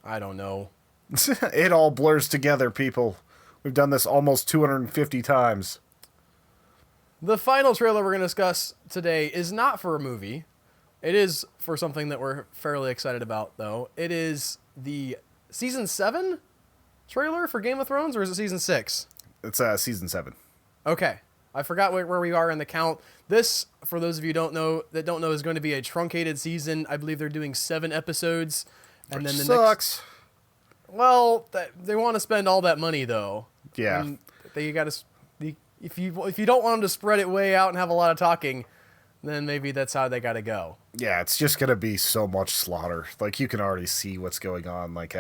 I don't know. It all blurs together, people. We've done this almost 250 times. The final trailer we're going to discuss today is not for a movie. It is for something that we're fairly excited about, though. It is the Season 7 trailer for Game of Thrones, or is it Season 6? It's Season 7. Okay. I forgot where we are in the count. This, for those of you don't know, is going to be a truncated season. I believe they're doing 7 episodes. And Which then the sucks. Well, they want to spend all that money, though. Yeah. And they got to... If you don't want them to spread it way out and have a lot of talking, then maybe that's how they got to go. Yeah, it's just gonna be so much slaughter. Like, you can already see what's going on. Like,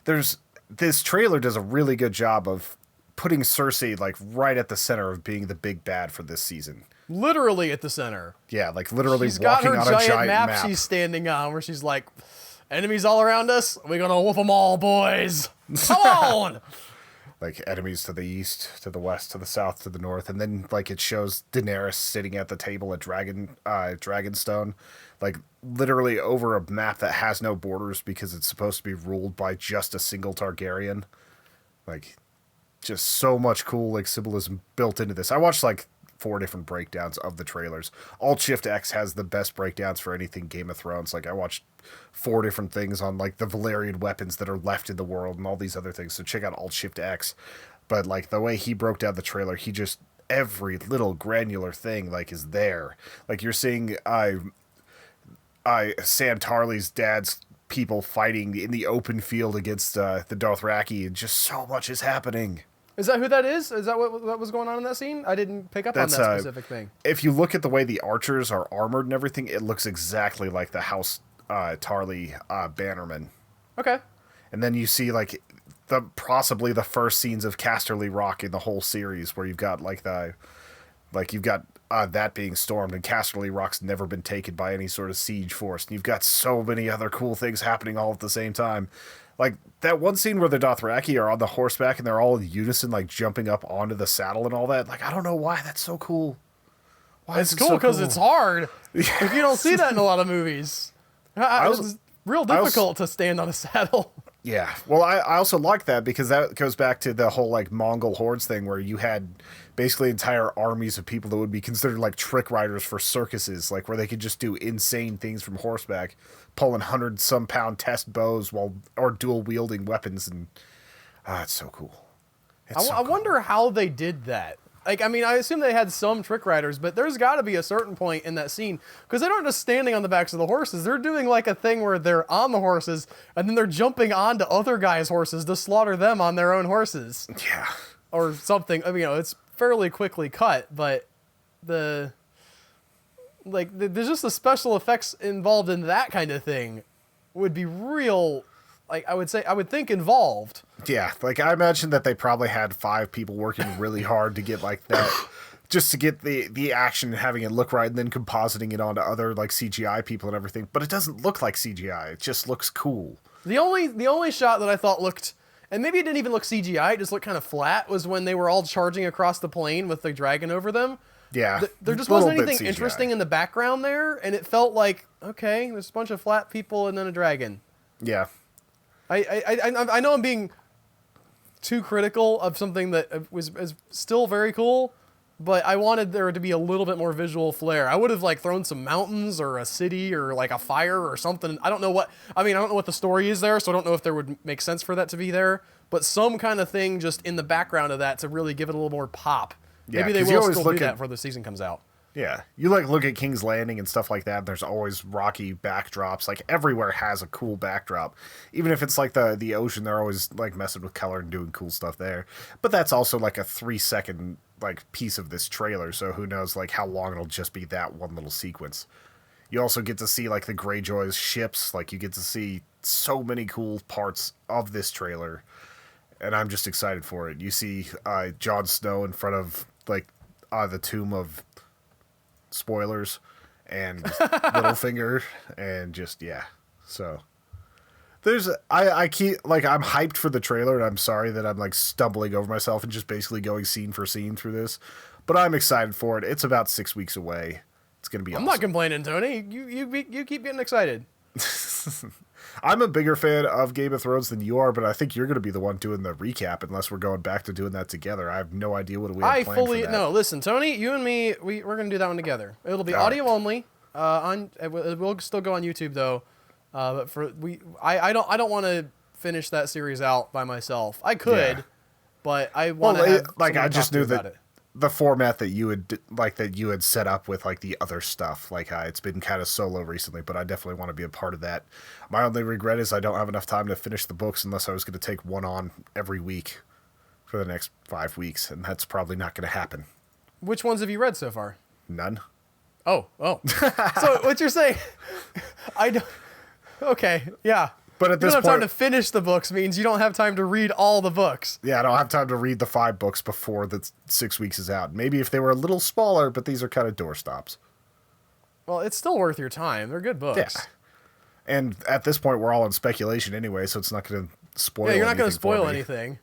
this trailer does a really good job of putting Cersei like right at the center of being the big bad for this season. Literally at the center. Yeah, like literally She's got walking her on a giant map she's standing on, where she's like, "Enemies all around us. We're gonna whoop them all, boys. Come on!" Like, enemies to the east, to the west, to the south, to the north, and then like it shows Daenerys sitting at the table at Dragonstone, like literally over a map that has no borders because it's supposed to be ruled by just a single Targaryen. Like, just so much cool like symbolism built into this. I watched like 4 different breakdowns of the trailers. Alt Shift X has the best breakdowns for anything Game of Thrones. Like, I watched 4 different things on like the Valyrian weapons that are left in the world and all these other things. So check out Alt Shift X. But like the way he broke down the trailer, he just, every little granular thing like is there. Like, you're seeing Sam Tarly's dad's people fighting in the open field against the Dothraki, and just so much is happening. Is that who that is? Is that what was going on in that scene? I didn't pick up on that specific thing. If you look at the way the archers are armored and everything, it looks exactly like the House Tarly bannermen. Okay. And then you see like possibly the first scenes of Casterly Rock in the whole series, where you've got that being stormed, and Casterly Rock's never been taken by any sort of siege force. And you've got so many other cool things happening all at the same time. Like, that one scene where the Dothraki are on the horseback and they're all in unison, like, jumping up onto the saddle and all that. Like, I don't know why that's so cool. Why it's cool because it's hard. If you don't see that in a lot of movies. It's real difficult to stand on a saddle. Yeah. Well, I also like that because that goes back to the whole, like, Mongol hordes thing, where you had basically entire armies of people that would be considered, like, trick riders for circuses, like, where they could just do insane things from horseback, pulling 100-some-pound test bows or dual-wielding weapons, and it's so cool. I wonder how they did that. Like, I mean, I assume they had some trick riders, but there's got to be a certain point in that scene, because they're not just standing on the backs of the horses. They're doing like a thing where they're on the horses, and then they're jumping onto other guys' horses to slaughter them on their own horses. Yeah. Or something. I mean, it's fairly quickly cut, but there's just the special effects involved in that kind of thing would be real, like, I would think involved. Yeah, like, I imagine that they probably had 5 people working really hard to get like that, just to get the action and having it look right, and then compositing it onto other like CGI people and everything. But it doesn't look like CGI. It just looks cool. The only shot that I thought looked, and maybe it didn't even look CGI, it just looked kind of flat, was when they were all charging across the plain with the dragon over them. Yeah. There just wasn't anything interesting in the background there, and it felt like, okay, there's a bunch of flat people and then a dragon. Yeah. I know I'm being too critical of something that is still very cool, but I wanted there to be a little bit more visual flair. I would have like thrown some mountains or a city or like a fire or something. I don't know what the story is there, so I don't know if there would make sense for that to be there, but some kind of thing just in the background of that to really give it a little more pop. Yeah, Maybe they 'cause you will always still do look that at- before the season comes out. Yeah, you like look at King's Landing and stuff like that. There's always rocky backdrops. Like everywhere has a cool backdrop, even if it's like the ocean. They're always like messing with color and doing cool stuff there. But that's also like a 3 second like piece of this trailer. So who knows like how long it'll just be that one little sequence. You also get to see like the Greyjoy's ships. Like you get to see so many cool parts of this trailer, and I'm just excited for it. You see Jon Snow in front of like the tomb of spoilers and Littlefinger, and just so there's I keep like I'm hyped for the trailer, and I'm sorry that I'm like stumbling over myself and just basically going scene for scene through this, but I'm excited for it. It's about 6 weeks away. It's gonna be I'm awesome. not complaining, Tony. You keep getting excited. I'm a bigger fan of Game of Thrones than you are, but I think you're going to be the one doing the recap unless we're going back to doing that together. I have no idea what we have planned for that. No, listen, Tony, you and me, we're going to do that one together. It'll be audio only. We'll still go on YouTube though. But I don't want to finish that series out by myself. I could, but I want to have like I just knew that that the format that you had set up with like the other stuff, like it's been kind of solo recently, but I definitely want to be a part of that. My only regret is I don't have enough time to finish the books unless I was going to take one on every week for the next 5 weeks, and that's probably not going to happen. Which ones have you read so far? None. Oh. So what you're saying, I don't. Okay, yeah. But at this you don't have point, time to finish the books means you don't have time to read all the books. Yeah, I don't have time to read the 5 books before the 6 weeks is out. Maybe if they were a little smaller, but these are kind of doorstops. Well, it's still worth your time. They're good books. Yeah. And at this point, we're all in speculation anyway, so it's not going to spoil. Yeah, you're not going to anything for spoil me. anything.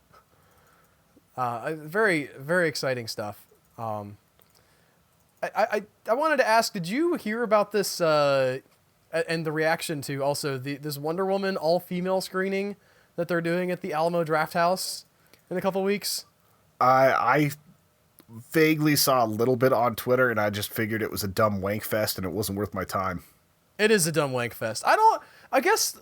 Very, very exciting stuff. I wanted to ask, did you hear about this and the reaction to also this Wonder Woman all-female screening that they're doing at the Alamo Drafthouse in a couple weeks? I vaguely saw a little bit on Twitter, and I just figured it was a dumb wank fest, and it wasn't worth my time. It is a dumb wank fest. I guess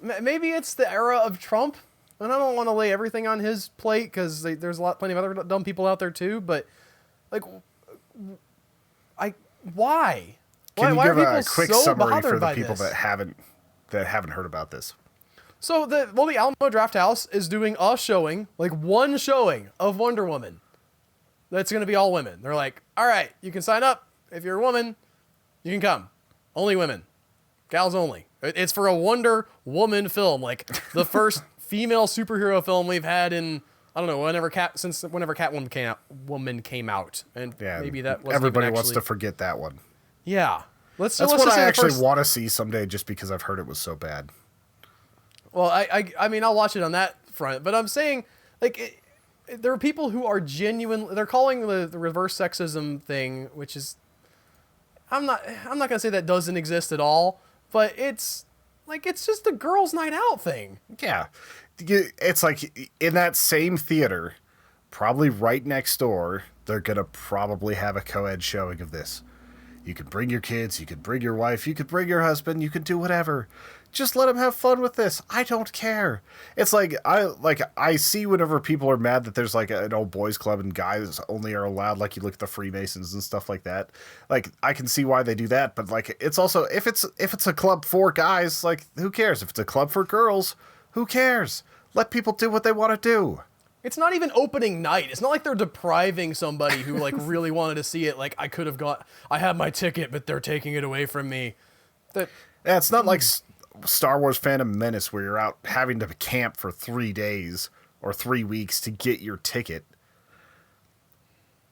maybe it's the era of Trump, and I don't want to lay everything on his plate because there's plenty of other dumb people out there too. But like, why? Can you give a quick so summary for the by people this? that haven't heard about this? So the Alamo Drafthouse is doing a showing, like one showing of Wonder Woman. That's going to be all women. They're like, all right, you can sign up. If you're a woman, you can come. Only women. Gals only. It's for a Wonder Woman film, like the first female superhero film we've had in, I don't know, whenever Catwoman came out. And Yeah, maybe that wasn't everybody even wants to actually- forget that one. Yeah. That's let's what just I say the actually first- want to see someday, just because I've heard it was so bad. Well, I mean, I'll watch it on that front, but I'm saying, like, there are people who are they're calling the reverse sexism thing, which is, I'm not going to say that doesn't exist at all, but it's just a girls' night out thing. Yeah. It's like in that same theater, probably right next door, they're going to probably have a co-ed showing of this. You could bring your kids, you could bring your wife, you could bring your husband, you could do whatever. Just let them have fun with this. I don't care. It's like I see whenever people are mad that there's like an old boys club and guys only are allowed, like you look at the Freemasons and stuff like that. Like I can see why they do that, but like it's also if it's a club for guys, like who cares? If it's a club for girls, who cares? Let people do what they want to do. It's not even opening night. It's not like they're depriving somebody who like really wanted to see it. Like I had my ticket, but they're taking it away from me. Yeah, it's not like Star Wars Phantom Menace where you're out having to camp for 3 days or 3 weeks to get your ticket.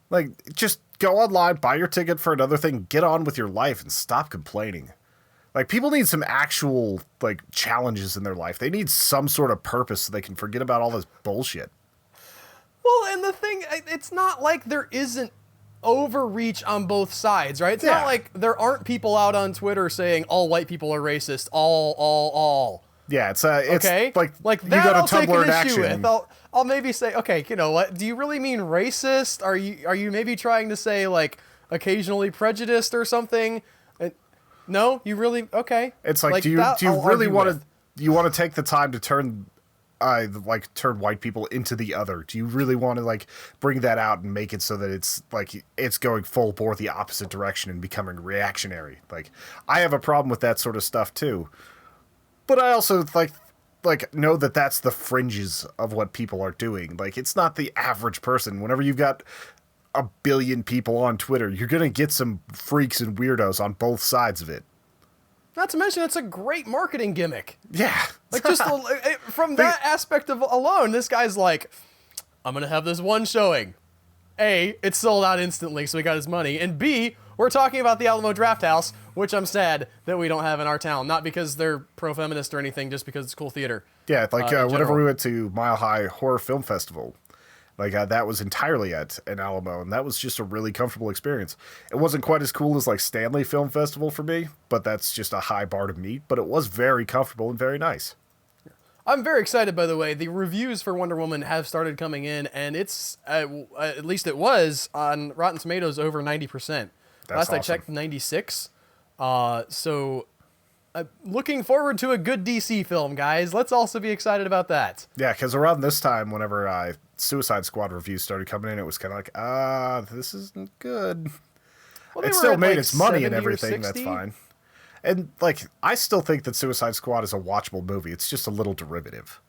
Like, just go online, buy your ticket for another thing, get on with your life, and stop complaining. Like, people need some actual, like, challenges in their life. They need some sort of purpose so they can forget about all this bullshit. Well, and the thing, it's not like there isn't overreach on both sides, right? It's not like there aren't people out on Twitter saying all white people are racist, all. Yeah, it's Okay, like you that go to I'll take Tumblr an in issue action. with. I'll maybe say, okay, you know what? Do you really mean racist? Are you maybe trying to say like occasionally prejudiced or something? No, you really okay? It's like, Like do you that I'll really argue want with. to take the time to turn turn white people into the other? Do you really want to like bring that out and make it so that it's like it's going full bore the opposite direction and becoming reactionary? Like, I have a problem with that sort of stuff too. But I also know that that's the fringes of what people are doing. Like, it's not the average person. Whenever you've got a billion people on Twitter, you're going to get some freaks and weirdos on both sides of it. Not to mention, it's a great marketing gimmick. Yeah. Like just from that aspect of alone, this guy's like, I'm gonna have this one showing. A, it's sold out instantly, so he got his money, and B, we're talking about the Alamo Drafthouse, which I'm sad that we don't have in our town. Not because they're pro-feminist or anything, just because it's cool theater. Yeah, like in whenever general. we went to Mile High Horror Film Festival, like that was entirely at an Alamo, and that was just a really comfortable experience. It wasn't quite as cool as like Stanley Film Festival for me, but that's just a high bar to meet. But it was very comfortable and very nice. I'm very excited, by the way. The reviews for Wonder Woman have started coming in, and it's, at least it was, on Rotten Tomatoes over 90%. Last awesome. I checked, 96. So looking forward to a good DC film, guys. Let's also be excited about that. Yeah, because around this time, whenever Suicide Squad reviews started coming in, it was kind of like, this isn't good. Well, they It were still at, made like, its money and 70 or everything. 60. That's fine. And like, I still think that Suicide Squad is a watchable movie. It's just a little derivative.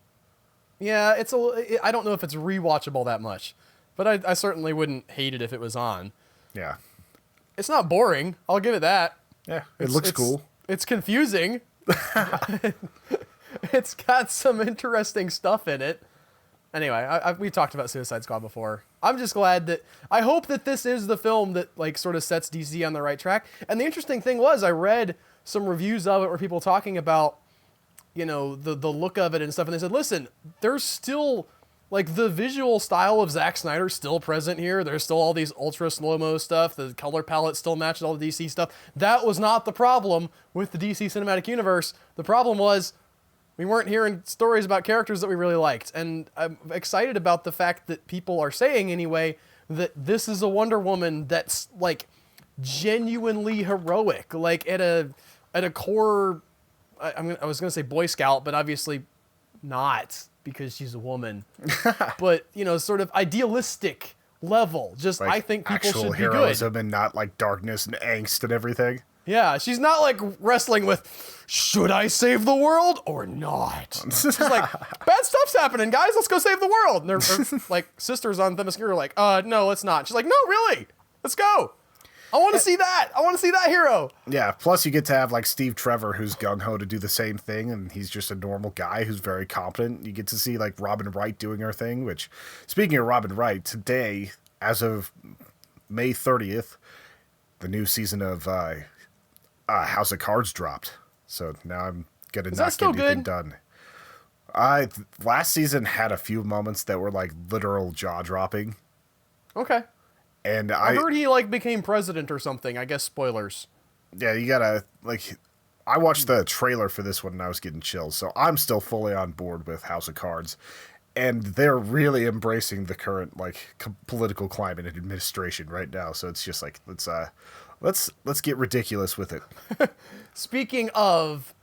Yeah, I don't know if it's rewatchable that much, but I certainly wouldn't hate it if it was on. Yeah. It's not boring. I'll give it that. Yeah, it looks cool. It's confusing. It's got some interesting stuff in it. Anyway, we talked about Suicide Squad before. I'm just glad that I hope that this is the film that like sort of sets DC on the right track. And the interesting thing was I read some reviews of it where people talking about, you know, the look of it and stuff, and they said, listen, there's still like the visual style of Zack Snyder still present here. There's still all these ultra slow-mo stuff. The color palette still matches all the DC stuff. That was not the problem with the DC Cinematic Universe. The problem was we weren't hearing stories about characters that we really liked. And I'm excited about the fact that people are saying anyway that this is a Wonder Woman that's like genuinely heroic, like at a core. I was gonna say Boy Scout, but obviously not because she's a woman. But you know, sort of idealistic level. Just Like, I think people actual should be good. heroism and not like darkness and angst and everything. Yeah, she's not like wrestling with, should I save the world or not? She's like, bad stuff's happening, guys. Let's go save the world. And her like sisters on Thematic are like, no, let's not. She's like, no, really, let's go. I want to see that. I want to see that hero. Yeah, plus you get to have like Steve Trevor, who's gung-ho to do the same thing, and he's just a normal guy who's very competent. You get to see like Robin Wright doing her thing, which, speaking of Robin Wright, today, as of May 30th, the new season of House of Cards dropped. So now I'm going to Is not that still get anything good? done. Last season had a few moments that were like literal jaw-dropping. Okay. And I heard he like became president or something. I guess spoilers. Yeah, you gotta, like, I watched the trailer for this one and I was getting chills, so I'm still fully on board with House of Cards. And they're really embracing the current, like, political climate and administration right now, so it's just like, let's get ridiculous with it. Speaking of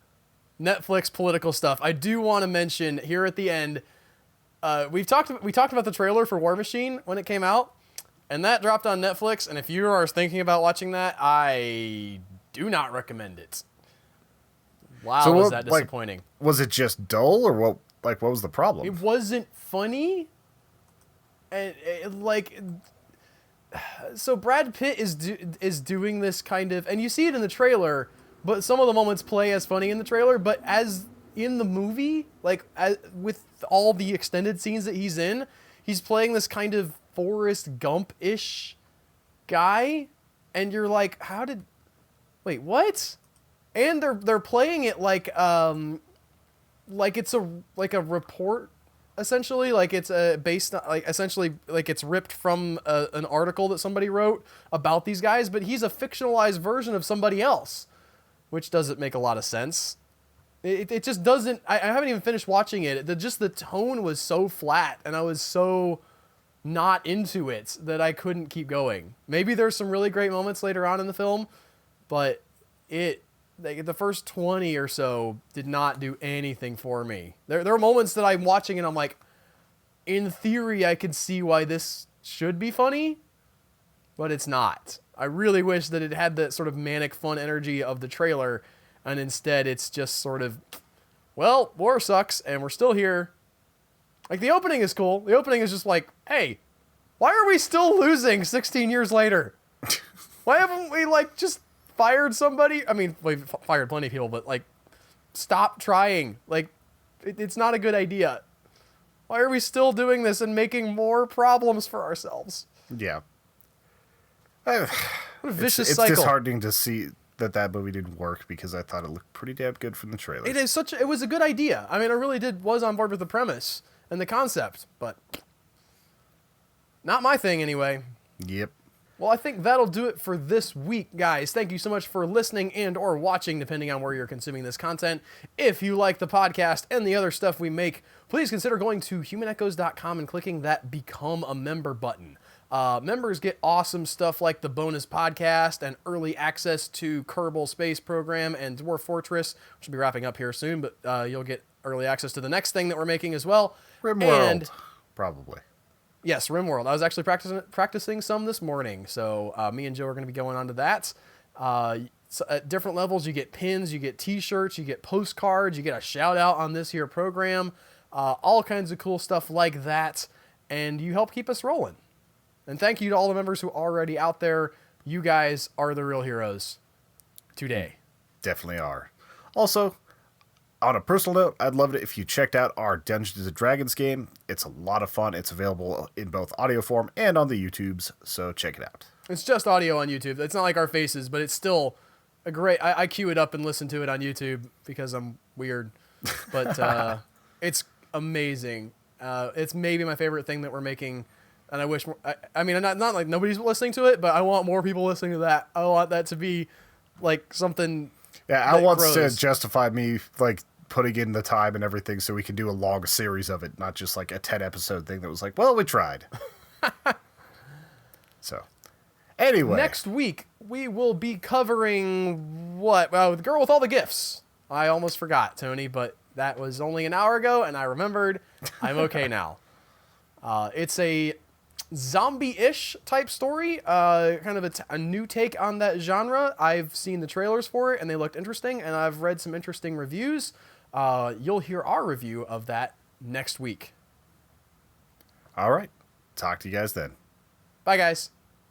Netflix political stuff, I do want to mention here at the end, we talked about the trailer for War Machine when it came out. And that dropped on Netflix, and if you are thinking about watching that, I do not recommend it. Wow, So was what, that disappointing. Like, was it just dull, or what was the problem? It wasn't funny. And so Brad Pitt is doing this kind of, and you see it in the trailer, but some of the moments play as funny in the trailer, but as in the movie, like with all the extended scenes that he's in, he's playing this kind of Forrest Gump-ish guy, and you're like, wait, what? And they're playing it like it's a report, essentially, like it's based on, like, essentially like it's ripped from an article that somebody wrote about these guys, but he's a fictionalized version of somebody else, which doesn't make a lot of sense. It just doesn't. I haven't even finished watching it. Just the tone was so flat, and I was so not into it that I couldn't keep going. Maybe there's some really great moments later on in the film, but the first 20 or so did not do anything for me. There are moments that I'm watching and I'm like, in theory, I could see why this should be funny, but it's not. I really wish that it had that sort of manic fun energy of the trailer, and instead it's just sort of, well, war sucks and we're still here. Like, the opening is cool. The opening is just like, hey, why are we still losing 16 years later? Why haven't we, like, just fired somebody? I mean, we've fired plenty of people, but, like, stop trying. Like, it's not a good idea. Why are we still doing this and making more problems for ourselves? Yeah. What a vicious it's cycle. It's disheartening to see that movie didn't work because I thought it looked pretty damn good from the trailer. It was a good idea. I mean, I really was on board with the premise and the concept, but not my thing anyway. Yep. Well, I think that'll do it for this week, guys. Thank you so much for listening and or watching, depending on where you're consuming this content. If you like the podcast and the other stuff we make, please consider going to humanechoes.com and clicking that Become a Member button. Members get awesome stuff like the bonus podcast and early access to Kerbal Space Program and Dwarf Fortress, which will be wrapping up here soon, but you'll get early access to the next thing that we're making as well. RimWorld, probably. Yes, RimWorld. I was actually practicing some this morning, so me and Joe are going to be going on to that. So at different levels, you get pins, you get T-shirts, you get postcards, you get a shout-out on this here program, all kinds of cool stuff like that, and you help keep us rolling. And thank you to all the members who are already out there. You guys are the real heroes today. Definitely are. Also, on a personal note, I'd love it if you checked out our Dungeons & Dragons game. It's a lot of fun. It's available in both audio form and on the YouTubes, so check it out. It's just audio on YouTube. It's not like our faces, but it's still a great... I queue it up and listen to it on YouTube because I'm weird. But it's amazing. It's maybe my favorite thing that we're making. And I wish more, I mean, not like nobody's listening to it, but I want more people listening to that. I want that to be like something. Yeah, I want to justify me like putting in the time and everything so we can do a long series of it, not just like a 10 episode thing that was like, well, we tried. So, anyway. Next week, we will be covering what? Well, The Girl with All the Gifts. I almost forgot, Tony, but that was only an hour ago, and I remembered. I'm okay now. It's a zombie-ish type story, kind of a new take on that genre. I've seen the trailers for it, and they looked interesting, and I've read some interesting reviews. You'll hear our review of that next week. All right. Talk to you guys then. Bye, guys.